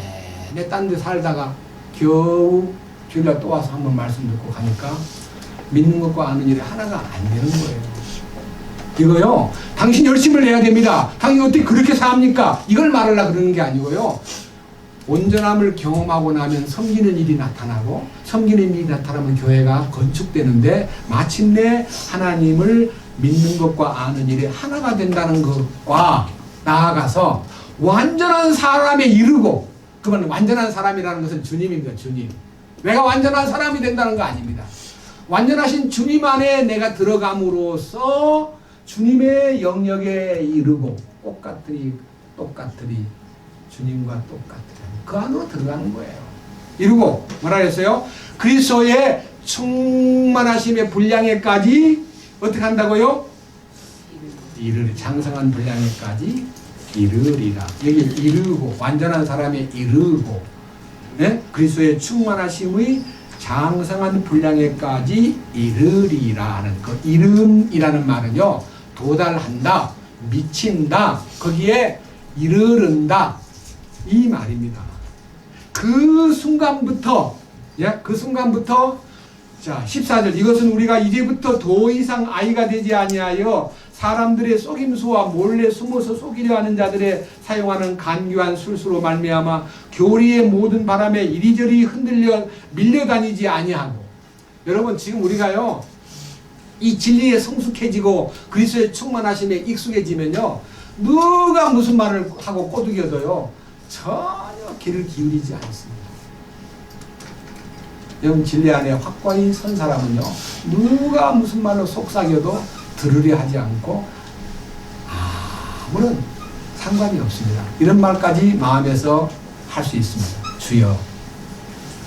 내내 딴 데 살다가 겨우 주일날 또 와서 한번 말씀 듣고 가니까 믿는 것과 아는 일이 하나가 안 되는 거예요. 이거요, 당신 열심을 내야 됩니다. 당신 어떻게 그렇게 삽니까? 이걸 말하려고 그러는 게 아니고요, 온전함을 경험하고 나면 섬기는 일이 나타나고, 섬기는 일이 나타나면 교회가 건축되는데, 마침내 하나님을 믿는 것과 아는 일이 하나가 된다는 것과 나아가서 완전한 사람에 이르고, 그러면 완전한 사람이라는 것은 주님입니다. 주님. 내가 완전한 사람이 된다는 거 아닙니다. 완전하신 주님 안에 내가 들어감으로써 주님의 영역에 이르고, 똑같으리 주님과 똑같으리 그 안으로 들어가는 거예요. 이루고 뭐라 그랬어요? 그리스도의 충만하심의 분량에까지 어떻게 한다고요? 장성한 분량에까지 이르리라. 여기 이르고, 완전한 사람의 이르고, 네? 그리스도의 충만하심의 장성한 분량에까지 이르리라 하는 그 이름이라는 말은요, 도달한다, 미친다, 거기에 이르른다, 이 말입니다. 그 순간부터, 자 14절, 이것은 우리가 이제부터 더 이상 아이가 되지 아니하여 사람들의 속임수와 몰래 숨어서 속이려 하는 자들의 사용하는 간교한 술수로 말미암아 교리의 모든 바람에 이리저리 흔들려 밀려다니지 아니하고. 여러분, 지금 우리가요, 이 진리에 성숙해지고 그리스도의 충만하심에 익숙해지면요, 누가 무슨 말을 하고 꼬드겨도요 전혀 귀를 기울이지 않습니다. 여러분, 진리 안에 확고히 선 사람은요, 누가 무슨 말로 속삭여도 들으려 하지 않고 아무런 상관이 없습니다. 이런 말까지 마음에서 할 수 있습니다. 주여,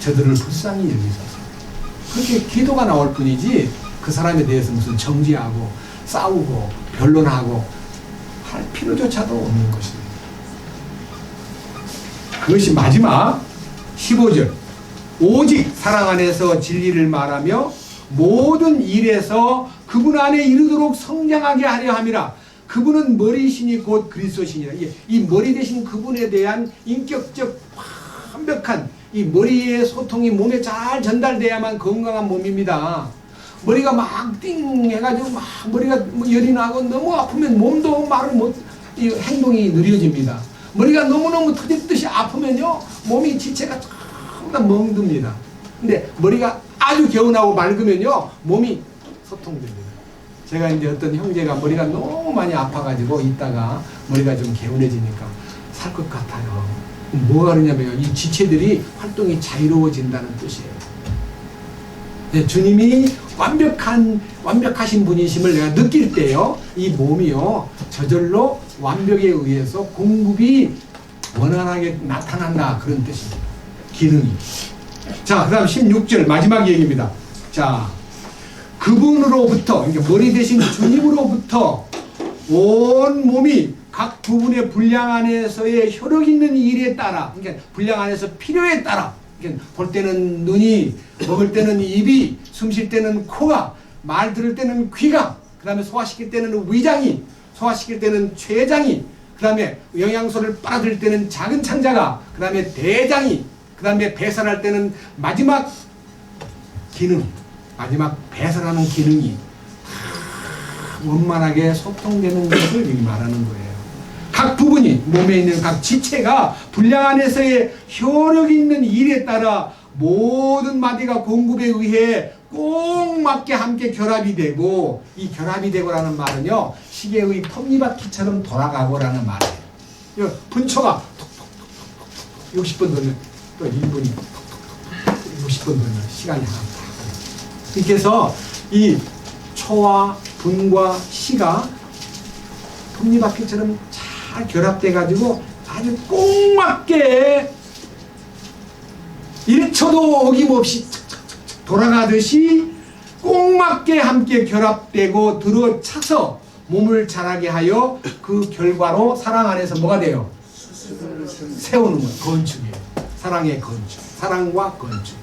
저들을 불쌍히 여기소서. 그렇게 기도가 나올 뿐이지 그 사람에 대해서 무슨 정죄하고 싸우고 변론하고 할 필요조차도 없는 것입니다. 그것이 마지막 15절, 오직 사랑 안에서 진리를 말하며 모든 일에서 그분 안에 이르도록 성장하게 하려 함이라. 그분은 머리시니 곧 그리스도시니라. 이 머리 대신 그분에 대한 인격적 완벽한 이 머리의 소통이 몸에 잘 전달돼야만 건강한 몸입니다. 머리가 막 띵 해가지고 막 머리가 열이 나고 너무 아프면 몸도 말을 못, 이 행동이 느려집니다. 머리가 너무너무 터질 듯이 아프면요, 몸이 지체가 전부 다 멍듭니다. 근데 머리가 아주 개운하고 맑으면요, 몸이 소통됩니다. 제가 이제 어떤 형제가 머리가 너무 많이 아파가지고 있다가 머리가 좀 개운해지니까 살 것 같아요. 뭐가 그러냐면요, 이 지체들이 활동이 자유로워진다는 뜻이에요. 네, 주님이 완벽하신 분이심을 내가 느낄 때요, 이 몸이요, 저절로 완벽에 의해서 공급이 원활하게 나타난다, 그런 뜻입니다. 기능이. 자, 그 다음 16절 마지막 얘기입니다. 자, 그분으로부터, 그러니까 머리 대신 주님으로부터 온 몸이 각 부분의 분량 안에서의 효력 있는 일에 따라, 그러니까 분량 안에서 필요에 따라, 그러니까 볼 때는 눈이, 먹을 때는 입이, 숨 쉴 때는 코가, 말 들을 때는 귀가, 그 다음에 소화시킬 때는 위장이, 소화시킬 때는 췌장이, 그 다음에 영양소를 빨아들일 때는 작은 창자가, 그 다음에 대장이, 그 다음에 배설할 때는 마지막 기능, 마지막 배설하는 기능이 원만하게 소통되는 것을 여기 말하는 거예요. 각 부분이, 몸에 있는 각 지체가 분량 안에서의 효력 있는 일에 따라 모든 마디가 공급에 의해 꼭 맞게 함께 결합이 되고, 이 결합이 되고라는 말은요, 시계의 톱니바퀴처럼 돌아가고라는 말이에요. 분초가 톡톡톡톡 60번 돌면 또 1분이 60번 돌면 시간이 하나 딱. 이렇게 해서 이 초와 분과 시가 톱니바퀴처럼 잘 결합돼 가지고 아주 꼭 맞게 1초도 어김없이 돌아가듯이 꼭 맞게 함께 결합되고 들어차서 몸을 자라게 하여 그 결과로 사랑 안에서 뭐가 돼요? 세우는 것, 건축이에요. 사랑의 건축, 사랑과 건축.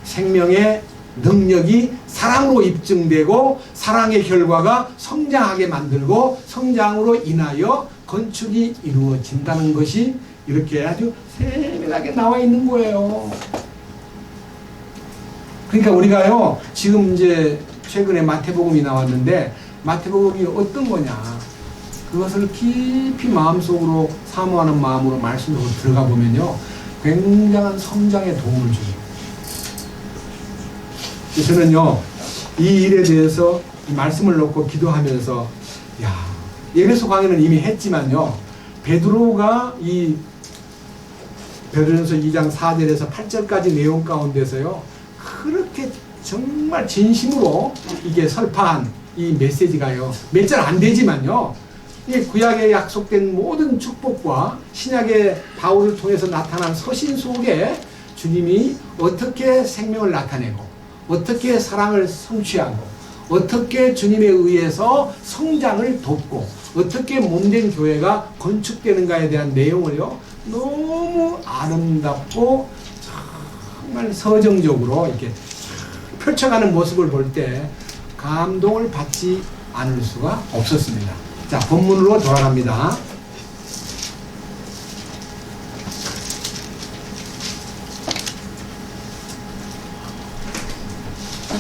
생명의 능력이 사랑으로 입증되고 사랑의 결과가 성장하게 만들고 성장으로 인하여 건축이 이루어진다는 것이 이렇게 아주 세밀하게 나와 있는 거예요. 그러니까 우리가요, 지금 이제 최근에 마태복음이 나왔는데 마태복음이 어떤 거냐, 그것을 깊이 마음속으로 사모하는 마음으로 말씀으로 들어가 보면요, 굉장한 성장에 도움을 줘요. 저는요, 이 일에 대해서 이 말씀을 놓고 기도하면서, 야, 에베소 강의는 이미 했지만요, 베드로가 이 베드로전서 2장 4절에서 8절까지 내용 가운데서요, 그렇게 정말 진심으로 이게 설파한 이 메시지가요, 몇 절 안 되지만요, 이 구약에 약속된 모든 축복과 신약의 바울을 통해서 나타난 서신 속에 주님이 어떻게 생명을 나타내고 어떻게 사랑을 성취하고 어떻게 주님에 의해서 성장을 돕고 어떻게 몸된 교회가 건축되는가에 대한 내용을요, 너무 아름답고 정말 서정적으로 이렇게 펼쳐가는 모습을 볼 때 감동을 받지 않을 수가 없었습니다. 자, 본문으로 돌아갑니다.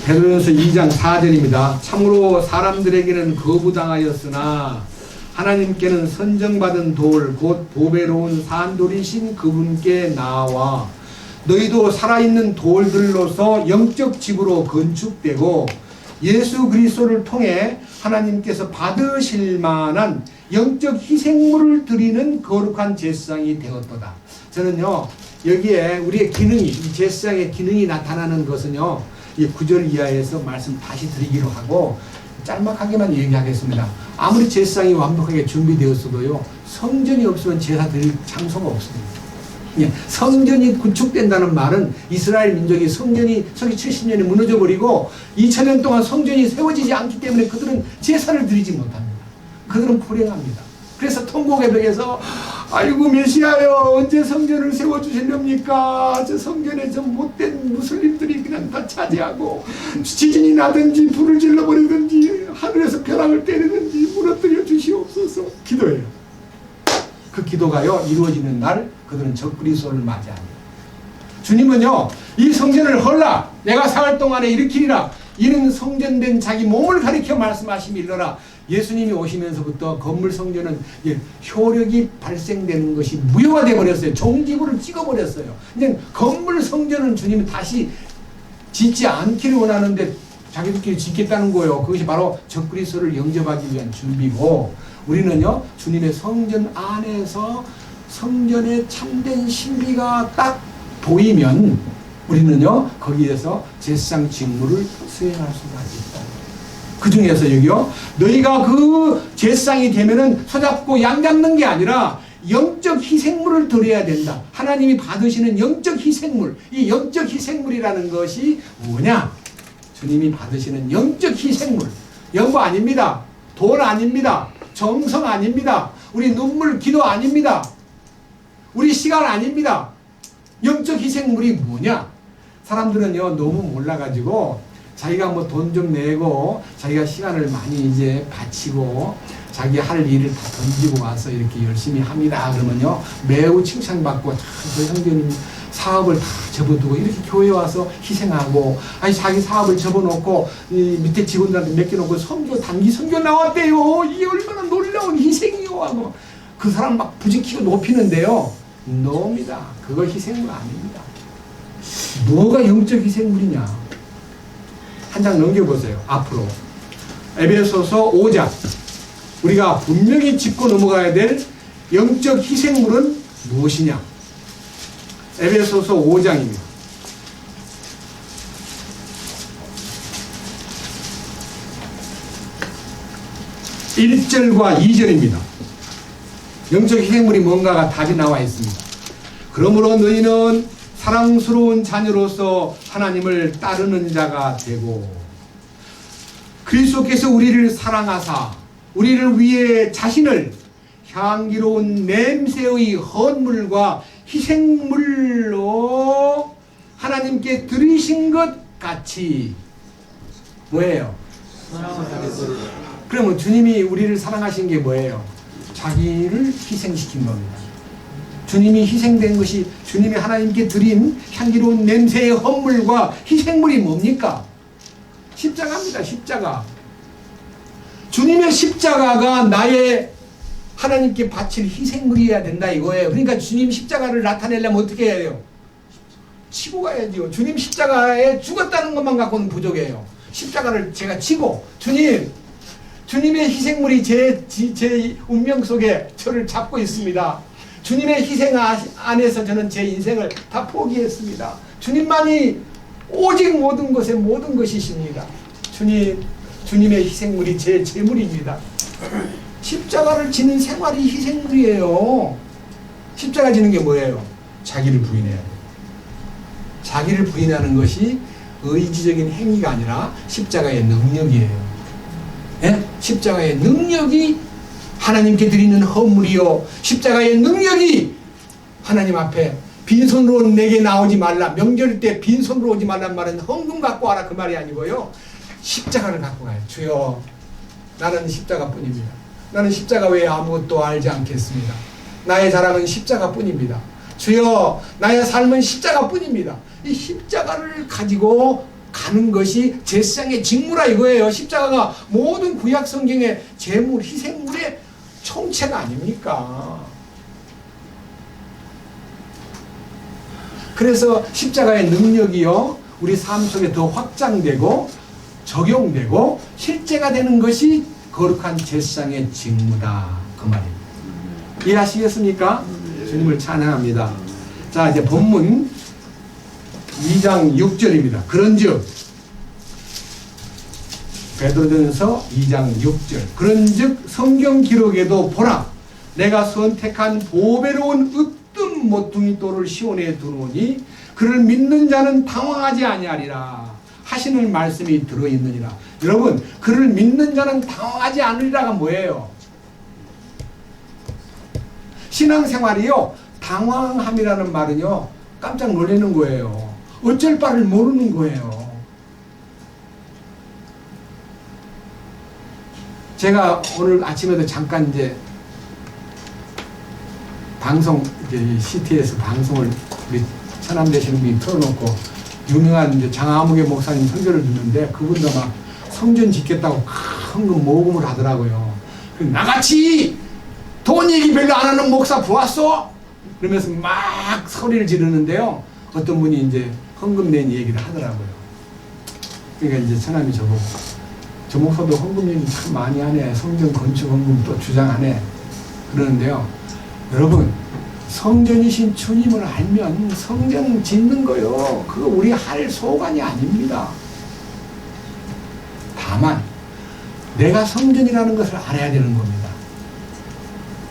베드로전서 2장 4절입니다. 참으로 사람들에게는 거부당하였으나 하나님께는 선정받은 돌 곧 보배로운 산돌이신 그분께 나와 너희도 살아있는 돌들로서 영적 집으로 건축되고 예수 그리스도를 통해 하나님께서 받으실 만한 영적 희생물을 드리는 거룩한 제사장이 되었도다. 저는요, 여기에 우리의 기능이, 이 제사장의 기능이 나타나는 것은요, 이 9절 이하에서 말씀 다시 드리기로 하고 짤막하게만 얘기하겠습니다. 아무리 제사장이 완벽하게 준비되었어도요, 성전이 없으면 제사 드릴 장소가 없습니다. 예, 성전이 구축된다는 말은 이스라엘 민족이 성전이 서기 70년이 무너져버리고 2000년 동안 성전이 세워지지 않기 때문에 그들은 제사를 드리지 못합니다. 그들은 불행합니다. 그래서 통곡의 벽에서 아이고 메시아여, 언제 성전을 세워주시렵니까? 저 성전에 저 못된 무슬림들이 그냥 다 차지하고 지진이 나든지 불을 질러버리든지 하늘에서 벼락을 때리든지 무너뜨려 주시옵소서 기도해요. 그 기도가요, 이루어지는 날 그들은 적그리스도를 맞이합니다. 주님은요, 이 성전을 헐라 내가 사흘 동안에 일으키리라, 이는 성전된 자기 몸을 가리켜 말씀하심이 일러라. 예수님이 오시면서부터 건물 성전은 효력이 발생되는 것이 무효화되어 버렸어요. 종지부를 찍어버렸어요. 그냥 건물 성전은 주님이 다시 짓지 않기를 원하는데 자기들끼리 짓겠다는 거예요. 그것이 바로 적그리스도를 영접하기 위한 준비고, 우리는요, 주님의 성전 안에서 성전의 참된 신비가 딱 보이면 우리는요, 거기에서 제사장 직무를 수행할 수가 있다. 그 중에서 여기요, 너희가 그 제사장이 되면은 소잡고 양 잡는 게 아니라 영적 희생물을 드려야 된다. 하나님이 받으시는 영적 희생물, 이 영적 희생물이라는 것이 뭐냐? 주님이 받으시는 영적 희생물, 연고 아닙니다. 돈 아닙니다. 정성 아닙니다. 우리 눈물, 기도 아닙니다. 우리 시간 아닙니다. 영적 희생물이 뭐냐? 사람들은요, 너무 몰라가지고 자기가 뭐 돈 좀 내고 자기가 시간을 많이 이제 바치고 자기 할 일을 다 던지고 와서 이렇게 열심히 합니다. 그러면요, 매우 칭찬받고 저 형제님 사업을 다 접어두고 이렇게 교회에 와서 희생하고, 아니 자기 사업을 접어놓고 이 밑에 직원들한테 맡겨놓고 선교, 단기 선교 나왔대요. 이게 얼마나 놀라운 희생이요 하고 그 사람 막 부지키고 높이는데요, 노입니다. 그거 희생물 아닙니다. 뭐가 영적 희생물이냐? 한 장 넘겨보세요. 앞으로 에베소서 5장, 우리가 분명히 짚고 넘어가야 될 영적 희생물은 무엇이냐? 에베소서 5장입니다. 1절과 2절입니다. 영적 희생물이 뭔가가 답이 나와 있습니다. 그러므로 너희는 사랑스러운 자녀로서 하나님을 따르는 자가 되고, 그리스도께서 우리를 사랑하사 우리를 위해 자신을 향기로운 냄새의 헌물과 희생물로 하나님께 드리신 것 같이 뭐예요? 그러면 주님이 우리를 사랑하신 게 뭐예요? 자기를 희생시킨 겁니다. 주님이 희생된 것이, 주님이 하나님께 드린 향기로운 냄새의 헌물과 희생물이 뭡니까? 십자가입니다. 십자가. 주님의 십자가가 나의 하나님께 바칠 희생물이어야 된다 이거예요. 그러니까 주님 십자가를 나타내려면 어떻게 해야 돼요? 치고 가야죠. 주님 십자가에 죽었다는 것만 갖고는 부족해요. 십자가를 제가 치고, 주님의 희생물이 제 운명 속에 저를 잡고 있습니다. 주님의 희생 안에서 저는 제 인생을 다 포기했습니다. 주님만이 오직 모든 것의 모든 것이십니다. 주님의 희생물이 제 재물입니다. 십자가를 지는 생활이 희생물이에요. 십자가 지는 게 뭐예요? 자기를 부인해야 돼요. 자기를 부인하는 것이 의지적인 행위가 아니라 십자가의 능력이에요. 예? 십자가의 능력이 하나님께 드리는 헌물이요, 십자가의 능력이 하나님 앞에 빈손으로 내게 나오지 말라, 명절 때 빈손으로 오지 말란 말은 헌금 갖고 와라 그 말이 아니고요, 십자가를 갖고 가요. 주여, 나는 십자가뿐입니다. 나는 십자가 외에 아무것도 알지 않겠습니다. 나의 자랑은 십자가뿐입니다. 주여, 나의 삶은 십자가뿐입니다. 이 십자가를 가지고 가는 것이 제사장의 직무라 이거예요. 십자가가 모든 구약 성경의 제물, 희생물의 총체가 아닙니까? 그래서 십자가의 능력이요, 우리 삶 속에 더 확장되고 적용되고 실제가 되는 것이 거룩한 제사장의 직무다 그 말입니다. 이해하시겠습니까? 주님을 찬양합니다. 자, 이제 본문 2장 6절입니다. 그런즉, 베드로전서 2장 6절, 그런즉 성경 기록에도 보라, 내가 선택한 보배로운 으뜸 모퉁이 돌을 시온에 두노니 그를 믿는 자는 당황하지 아니하리라 하시는 말씀이 들어있느니라. 여러분, 그를 믿는 자는 당황하지 않으리라가 뭐예요? 신앙생활이요, 당황함이라는 말은요, 깜짝 놀라는 거예요. 어쩔 바를 모르는 거예요. 제가 오늘 아침에도 잠깐 이제 방송, 이제 CT에서 방송을 우리 천안 되시는 분이 틀어놓고 유명한 이제 장아무개 목사님 설교를 듣는데 그분도 막 성전 짓겠다고 큰 거 모금을 하더라고요. 나같이 돈 얘기 별로 안 하는 목사 보았어? 그러면서 막 소리를 지르는데요. 어떤 분이 이제 헌금 낸 얘기를 하더라고요. 그러니까 이제 천남이 저보고, 저 목사도 헌금 얘기 참 많이 하네. 성전 건축 헌금 또 주장하네. 그러는데요. 여러분, 성전이신 주님을 알면 성전 짓는 거요, 그거 우리 할 소관이 아닙니다. 다만 내가 성전이라는 것을 알아야 되는 겁니다.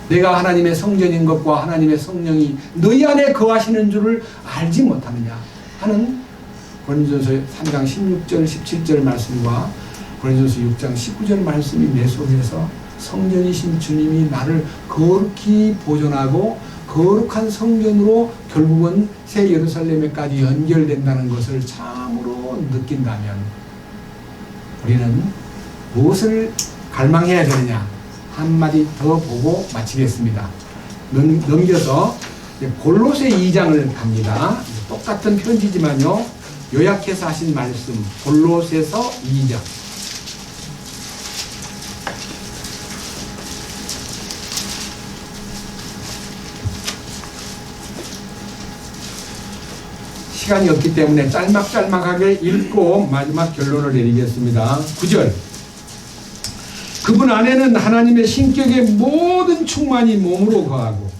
내가 하나님의 성전인 것과 하나님의 성령이 너희 안에 거하시는 줄을 알지 못하느냐 하는 고린도전서 3장 16절 17절 말씀과 고린도전서 6장 19절 말씀이 내 속에서 성전이신 주님이 나를 거룩히 보존하고 거룩한 성전으로 결국은 새 예루살렘에까지 연결된다는 것을 참으로 느낀다면 우리는 무엇을 갈망해야 되느냐, 한마디 더 보고 마치겠습니다. 넘겨서 골로새 2장을 갑니다. 똑같은 편지지만요, 요약해서 하신 말씀, 골로새서 2장. 시간이 없기 때문에 짤막짤막하게 읽고 마지막 결론을 내리겠습니다. 9절. 그분 안에는 하나님의 신격의 모든 충만이 몸으로 거하고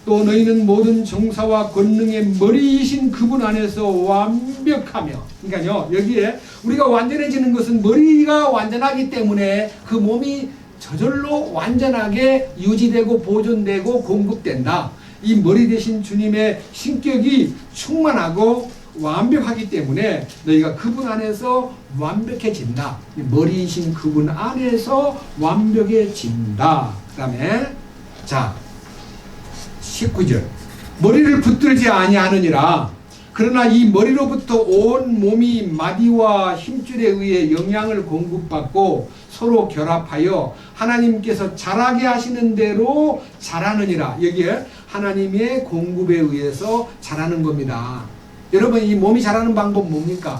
또 너희는 모든 정사와 권능의 머리이신 그분 안에서 완벽하며, 그러니까요, 여기에 우리가 완전해지는 것은 머리가 완전하기 때문에 그 몸이 저절로 완전하게 유지되고 보존되고 공급된다. 이 머리 대신 주님의 신격이 충만하고 완벽하기 때문에 너희가 그분 안에서 완벽해진다. 머리이신 그분 안에서 완벽해진다. 그 다음에 자 19절 머리를 붙들지 아니하느니라. 그러나 이 머리로부터 온 몸이 마디와 힘줄에 의해 영양을 공급받고 서로 결합하여 하나님께서 자라게 하시는 대로 자라느니라. 여기에 하나님의 공급에 의해서 자라는 겁니다. 여러분 이 몸이 자라는 방법 뭡니까?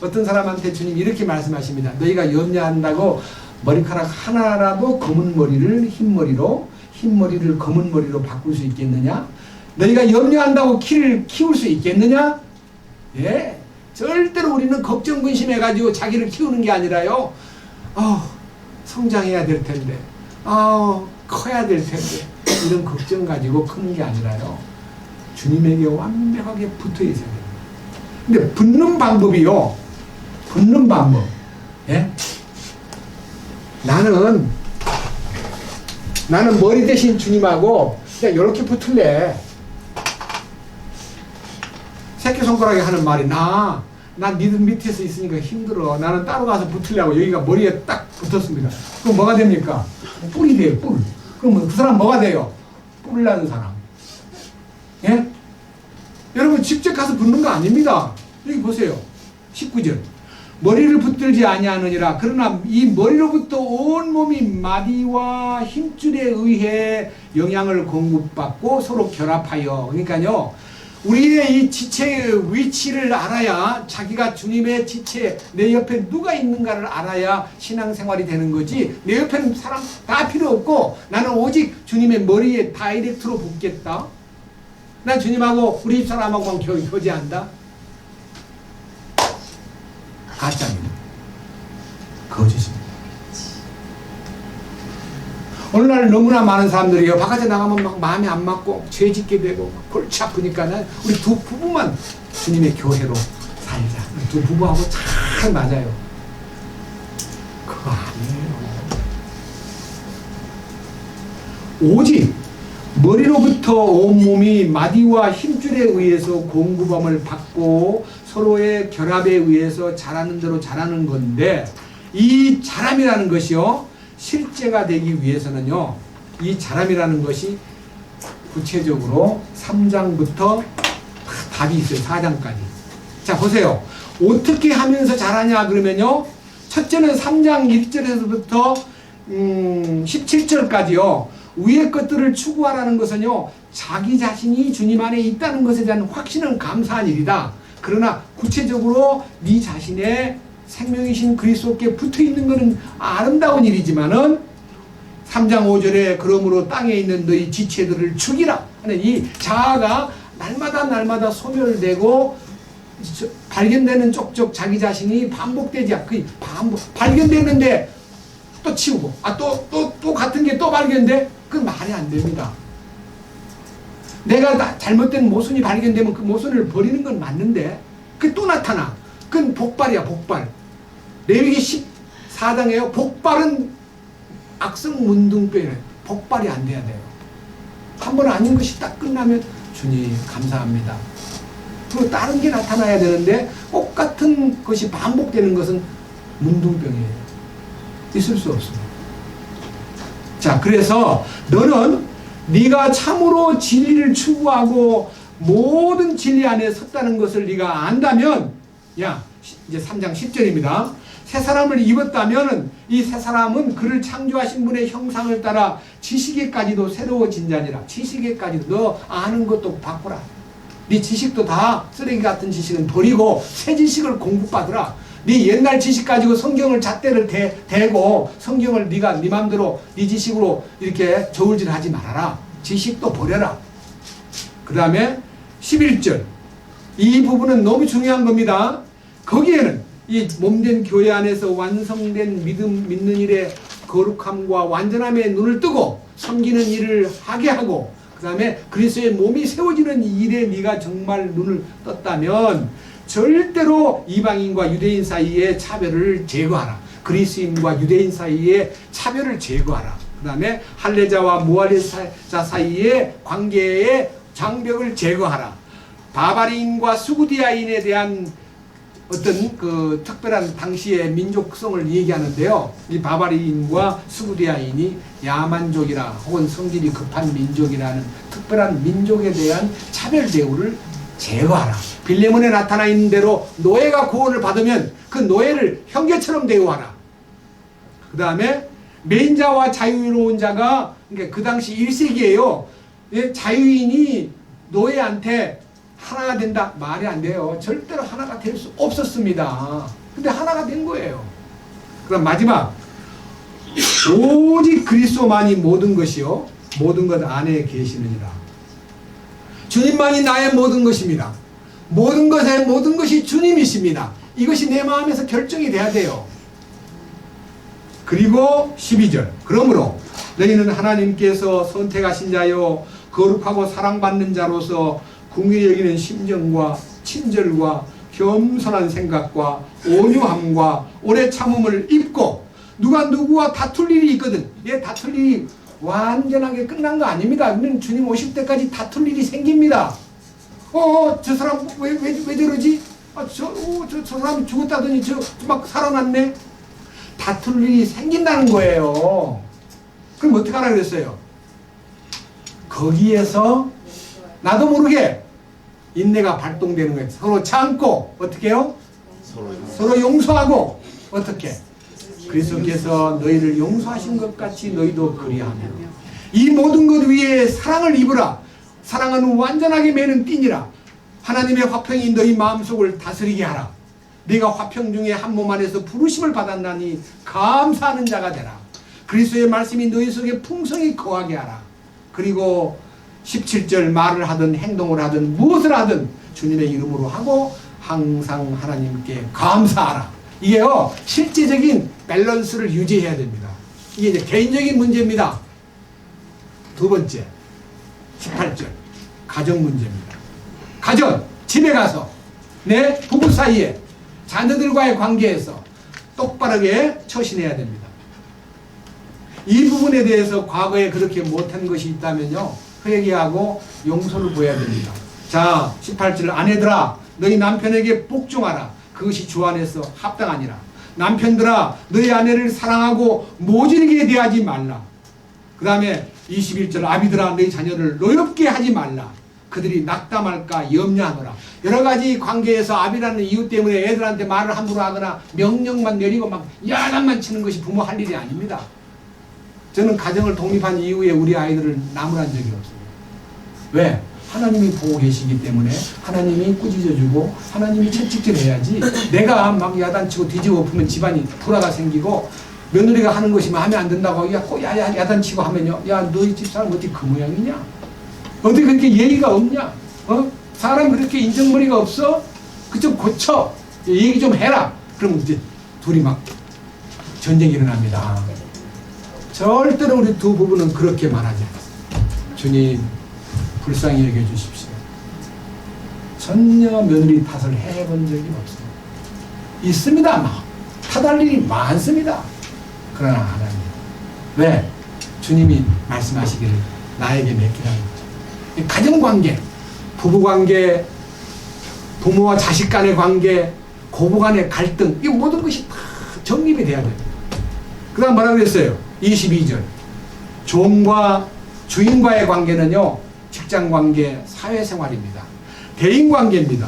어떤 사람한테 주님 이렇게 말씀하십니다. 너희가 염려한다고 머리카락 하나라도 검은 머리를 흰 머리를 검은 머리로 바꿀 수 있겠느냐? 너희가 염려한다고 키를 키울 수 있겠느냐? 예, 절대로 우리는 걱정 근심해가지고 자기를 키우는 게 아니라요. 성장해야 될 텐데, 커야 될 텐데 이런 걱정 가지고 크는 게 아니라요. 주님에게 완벽하게 붙어 있어야 됩니다. 근데 붙는 방법이요. 붙는 방법. 예? 나는 머리 대신 주님하고 그냥 이렇게 붙을래. 새끼손가락이 하는 말이 난 니들 밑에서 있으니까 힘들어. 나는 따로 가서 붙으려고 여기가 머리에 딱 붙었습니다. 그럼 뭐가 됩니까? 뿔이 돼요. 뿔. 그럼 그 사람 뭐가 돼요? 뿔 나는 사람. 예? 여러분 직접 가서 붙는 거 아닙니다. 여기 보세요. 19절 머리를 붙들지 아니하느니라. 그러나 이 머리로부터 온 몸이 마디와 힘줄에 의해 영양을 공급받고 서로 결합하여. 그러니까요 우리의 이 지체의 위치를 알아야 자기가 주님의 지체 내 옆에 누가 있는가를 알아야 신앙생활이 되는 거지. 내 옆에는 사람 다 필요 없고 나는 오직 주님의 머리에 다이렉트로 붙겠다. 난 주님하고 우리 집사람하고만 교제한다. 가짜입니다. 거짓입니다. 오늘날 너무나 많은 사람들이요 바깥에 나가면 막 마음이 안 맞고 죄 짓게 되고 골치 아프니까 우리 두 부부만 주님의 교회로 살자. 두 부부하고 잘 맞아요. 그거 아니에요. 오직 머리로부터 온몸이 마디와 힘줄에 의해서 공급함을 받고 서로의 결합에 의해서 자라는 대로 자라는 건데 이 자람이라는 것이요 실제가 되기 위해서는요 이 자람이라는 것이 구체적으로 3장부터 답이 있어요. 4장까지. 자 보세요. 어떻게 하면서 자라냐 그러면요 첫째는 3장 1절에서부터 17절까지요 위의 것들을 추구하라는 것은요 자기 자신이 주님 안에 있다는 것에 대한 확신은 감사한 일이다. 그러나 구체적으로 네 자신의 생명이신 그리스도께 붙어있는 것은 아름다운 일이지만은 3장 5절에 그러므로 땅에 있는 너희 지체들을 죽이라 하는 이 자아가 날마다 소멸되고 발견되는 쪽쪽 자기 자신이 반복되지 않고 발견되는데 또 치우고 또 같은 게 또 발견돼? 그건 말이 안 됩니다. 내가 잘못된 모순이 발견되면 그 모순을 버리는 건 맞는데 그게 또 나타나. 그건 복발이야. 복발. 레위기 14장에요. 복발은 악성 문둥병이에요. 복발이 안 돼야 돼요. 한 번 아닌 것이 딱 끝나면 주님 감사합니다. 그리고 다른 게 나타나야 되는데 똑같은 것이 반복되는 것은 문둥병이에요. 있을 수 없습니다. 자, 그래서 너는 네가 참으로 진리를 추구하고 모든 진리 안에 섰다는 것을 네가 안다면 야 이제 3장 10절입니다. 새 사람을 입었다면 이 새 사람은 그를 창조하신 분의 형상을 따라 지식에까지도 새로워진 자니라. 지식에까지도 너 아는 것도 바꾸라. 네 지식도 다 쓰레기 같은 지식은 버리고 새 지식을 공부받으라. 네 옛날 지식 가지고 성경을 잣대를 대고 성경을 네가 네 맘대로 네 지식으로 이렇게 저울질하지 말아라. 지식도 버려라. 그 다음에 11절 이 부분은 너무 중요한 겁니다. 거기에는 이 몸된 교회 안에서 완성된 믿는 일의 거룩함과 완전함에 눈을 뜨고 섬기는 일을 하게 하고 그 다음에 그리스도의 몸이 세워지는 일에 네가 정말 눈을 떴다면 절대로 이방인과 유대인 사이의 차별을 제거하라. 그리스인과 유대인 사이의 차별을 제거하라. 그 다음에 할례자와 무할례자 사이의 관계의 장벽을 제거하라. 바바리인과 수구디아인에 대한 어떤 그 특별한 당시의 민족성을 얘기하는데요. 이 바바리인과 수구디아인이 야만족이라 혹은 성질이 급한 민족이라는 특별한 민족에 대한 차별 대우를 제거하라. 빌레몬에 나타나 있는 대로 노예가 구원을 받으면 그 노예를 형제처럼 대우하라. 그 다음에 매인자와 자유로운 자가, 그러니까 그 당시 1세기예요. 자유인이 노예한테 하나가 된다? 말이 안 돼요. 절대로 하나가 될 수 없었습니다. 근데 하나가 된 거예요. 그럼 마지막, 오직 그리스도만이 모든 것이요 모든 것 안에 계시느니라. 주님만이 나의 모든 것입니다. 모든 것의 모든 것이 주님이십니다. 이것이 내 마음에서 결정이 돼야 돼요. 그리고 12절, 그러므로 너희는 하나님께서 선택하신 자요 거룩하고 사랑받는 자로서 궁일이 여기는 심정과 친절과 겸손한 생각과 온유함과 오래 참음을 입고, 누가 누구와 다툴 일이 있거든. 다툴 일이 완전하게 끝난 거 아닙니다. 주님 오실 때까지 다툴 일이 생깁니다. 저 사람 왜 저러지? 저 사람이 죽었다더니 저 막 살아났네. 다툴 일이 생긴다는 거예요. 그럼 어떻게 하라 그랬어요? 거기에서 나도 모르게 인내가 발동되는 거예요. 서로 참고 어떻게 해요? 서로 용서하고 어떻게? 그리스도께서 너희를 용서하신 것 같이 너희도 그리하며 이 모든 것 위에 사랑을 입으라. 사랑은 완전하게 매는 띠니라. 하나님의 화평이 너희 마음속을 다스리게 하라. 네가 화평 중에 한 몸 안에서 부르심을 받았나니 감사하는 자가 되라. 그리스도의 말씀이 너희 속에 풍성히 거하게 하라. 그리고 17절, 말을 하든 행동을 하든 무엇을 하든 주님의 이름으로 하고 항상 하나님께 감사하라. 이게요 실제적인 밸런스를 유지해야 됩니다. 이게 이제 개인적인 문제입니다. 두 번째 18절 가정 문제입니다. 가정, 집에 가서 내 부부 사이에 자녀들과의 관계에서 똑바르게 처신해야 됩니다. 이 부분에 대해서 과거에 그렇게 못한 것이 있다면요 회개하고 용서를 구해야 됩니다. 자 18절, 아내들아 너희 남편에게 복종하라. 그것이 주 안에서 합당하니라. 남편들아 너희 아내를 사랑하고 모질게 대하지 말라. 그 다음에 21절, 아비들아 너희 자녀를 노엽게 하지 말라. 그들이 낙담할까 염려하노라. 여러가지 관계에서 아비라는 이유 때문에 애들한테 말을 함부로 하거나 명령만 내리고 막 야단만 치는 것이 부모 할 일이 아닙니다. 저는 가정을 독립한 이후에 우리 아이들을 나무란 적이 없습니다. 왜? 하나님이 보고 계시기 때문에 하나님이 꾸짖어주고 하나님이 채찍질 해야지, 내가 막 야단치고 뒤집어 엎으면 집안이 불화가 생기고, 며느리가 하는 것이 마음에 안 든다고 야단치고 하면요, 야 너희 집사람 어떻게 그 모양이냐? 어떻게 그렇게 예의가 없냐? 사람 그렇게 인정머리가 없어? 그 좀 고쳐, 얘기 좀 해라. 그럼 이제 둘이 막 전쟁이 일어납니다. 절대로 우리 두 부부는 그렇게 말하지 않습니다. 주님 불쌍히 여겨 주십시오. 전혀 며느리 탓을 해본 적이 없습니다. 있습니다. 막 탓할 일이 많습니다. 그러나 하나님, 왜? 주님이 말씀하시기를 나에게 맡기라는 거죠. 가정관계, 부부관계, 부모와 자식 간의 관계, 고부 간의 갈등, 이 모든 것이 다 정립이 돼야 됩니다. 그 다음 뭐라고 했어요? 22절, 종과 주인과의 관계는요 직장관계, 사회생활입니다. 대인관계입니다.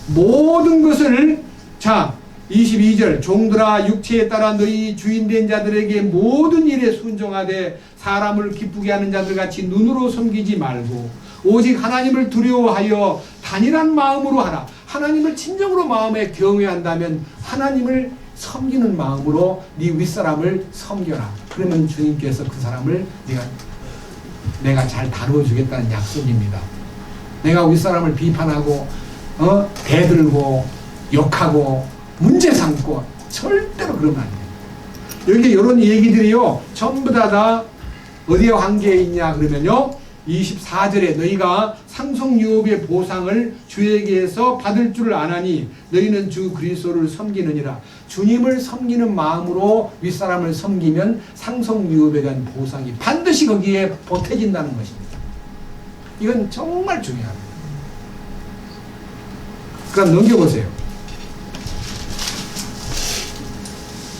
모든 것을, 자 22절, 종들아 육체에 따라 너희 주인된 자들에게 모든 일에 순종하되 사람을 기쁘게 하는 자들 같이 눈으로 섬기지 말고 오직 하나님을 두려워하여 단일한 마음으로 하라. 하나님을 진정으로 마음에 경외한다면 하나님을 섬기는 마음으로 네 윗사람을 섬겨라. 그러면 주님께서 그 사람을 내가 잘 다루어주겠다는 약속입니다. 내가 윗사람을 비판하고 대들고 욕하고 문제 삼고 절대로 그러면 안 돼요. 여기 이런 얘기들이요 전부 다 어디에 관계에 있냐 그러면요 24절에 너희가 상속유업의 보상을 주에게서 받을 줄을 아나니 너희는 주 그리스도를 섬기느니라. 주님을 섬기는 마음으로 윗사람을 섬기면 상속유업에 대한 보상이 반드시 거기에 보태진다는 것입니다. 이건 정말 중요합니다. 그럼 넘겨보세요.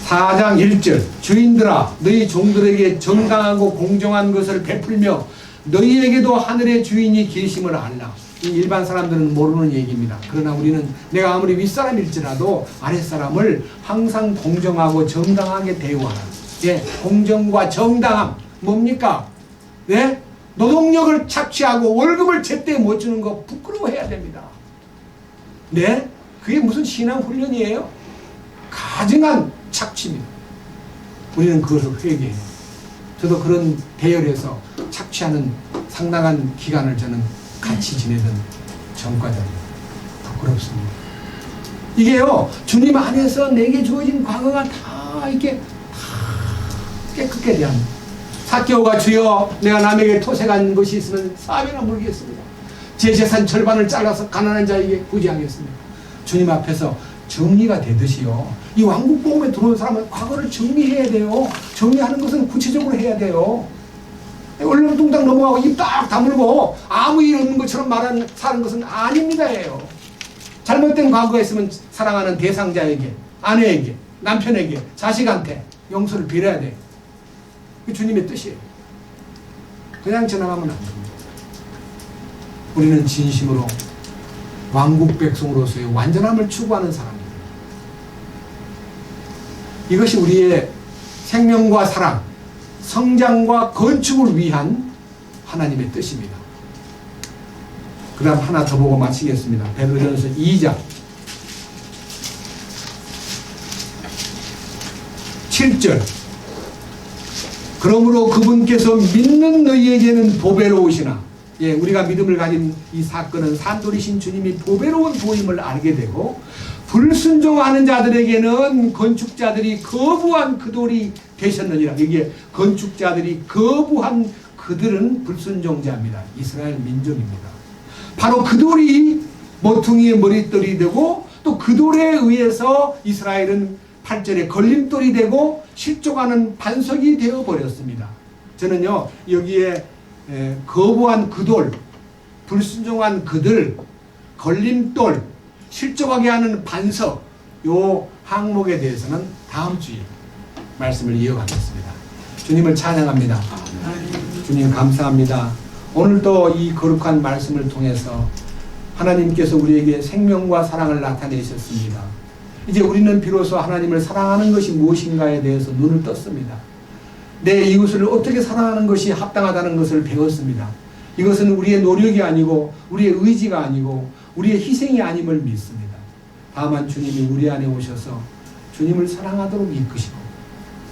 4장 1절 주인들아 너희 종들에게 정당하고 공정한 것을 베풀며 너희에게도 하늘의 주인이 계심을 알라. 이 일반 사람들은 모르는 얘기입니다. 그러나 우리는 내가 아무리 윗사람일지라도 아랫사람을 항상 공정하고 정당하게 대우하라. 예, 공정과 정당함 뭡니까? 네? 노동력을 착취하고 월급을 제때 못 주는 거 부끄러워해야 됩니다. 네? 그게 무슨 신앙 훈련이에요? 가증한 착취입니다. 우리는 그것을 회개해요. 저도 그런 대열에서 착취하는 상당한 기간을 저는 같이 지내던 전과자입니다. 부끄럽습니다. 이게요, 주님 안에서 내게 주어진 과거가 다 이렇게 다 깨끗게 대합니다. 삭개오가 주여 내가 남에게 토색한 것이 있으면 사배나 물겠습니다. 제 재산 절반을 잘라서 가난한 자에게 구제하겠습니다. 주님 앞에서 정리가 되듯이요. 이 왕국복음에 들어온 사람은 과거를 정리해야 돼요. 정리하는 것은 구체적으로 해야 돼요. 얼렁뚱땅 넘어가고 입 딱 다물고 아무 일 없는 것처럼 사는 것은 아닙니다예요. 잘못된 과거가 있으면 사랑하는 대상자에게, 아내에게, 남편에게, 자식한테 용서를 빌어야 돼요. 그게 주님의 뜻이에요. 그냥 지나가면 안 됩니다. 우리는 진심으로 왕국 백성으로서의 완전함을 추구하는 사람입니다. 이것이 우리의 생명과 사랑, 성장과 건축을 위한 하나님의 뜻입니다. 그 다음 하나 더 보고 마치겠습니다. 베드로전서 2장 7절 그러므로 그분께서 믿는 너희에게는 보배로우시나. 예, 우리가 믿음을 가진 이 사건은 산돌이신 주님이 보배로운 도임을 알게 되고 불순종하는 자들에게는 건축자들이 거부한 그 돌이 되셨느니라. 이게 건축자들이 거부한 그들은 불순종자입니다. 이스라엘 민족입니다. 바로 그 돌이 모퉁이의 머릿돌이 되고 또 그 돌에 의해서 이스라엘은 8절에 걸림돌이 되고 실족하는 반석이 되어버렸습니다. 저는요 여기에 거부한 그 돌, 불순종한 그들, 걸림돌, 실족하게 하는 반석, 요 항목에 대해서는 다음 주에 말씀을 이어가겠습니다. 주님을 찬양합니다. 주님 감사합니다. 오늘도 이 거룩한 말씀을 통해서 하나님께서 우리에게 생명과 사랑을 나타내셨습니다. 이제 우리는 비로소 하나님을 사랑하는 것이 무엇인가에 대해서 눈을 떴습니다. 내 이웃을 어떻게 사랑하는 것이 합당하다는 것을 배웠습니다. 이것은 우리의 노력이 아니고 우리의 의지가 아니고 우리의 희생이 아님을 믿습니다. 다만 주님이 우리 안에 오셔서 주님을 사랑하도록 이끄시고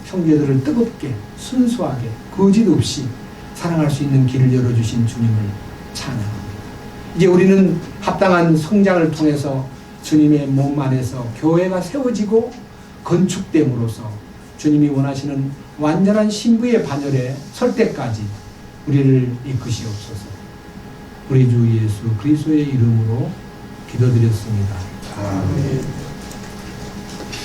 형제들을 뜨겁게 순수하게 거짓 없이 사랑할 수 있는 길을 열어주신 주님을 찬양합니다. 이제 우리는 합당한 성장을 통해서 주님의 몸 안에서 교회가 세워지고 건축됨으로써 주님이 원하시는 완전한 신부의 반열에 설 때까지 우리를 이끄시옵소서. 우리 주 예수 그리스도의 이름으로 기도드렸습니다. 아멘.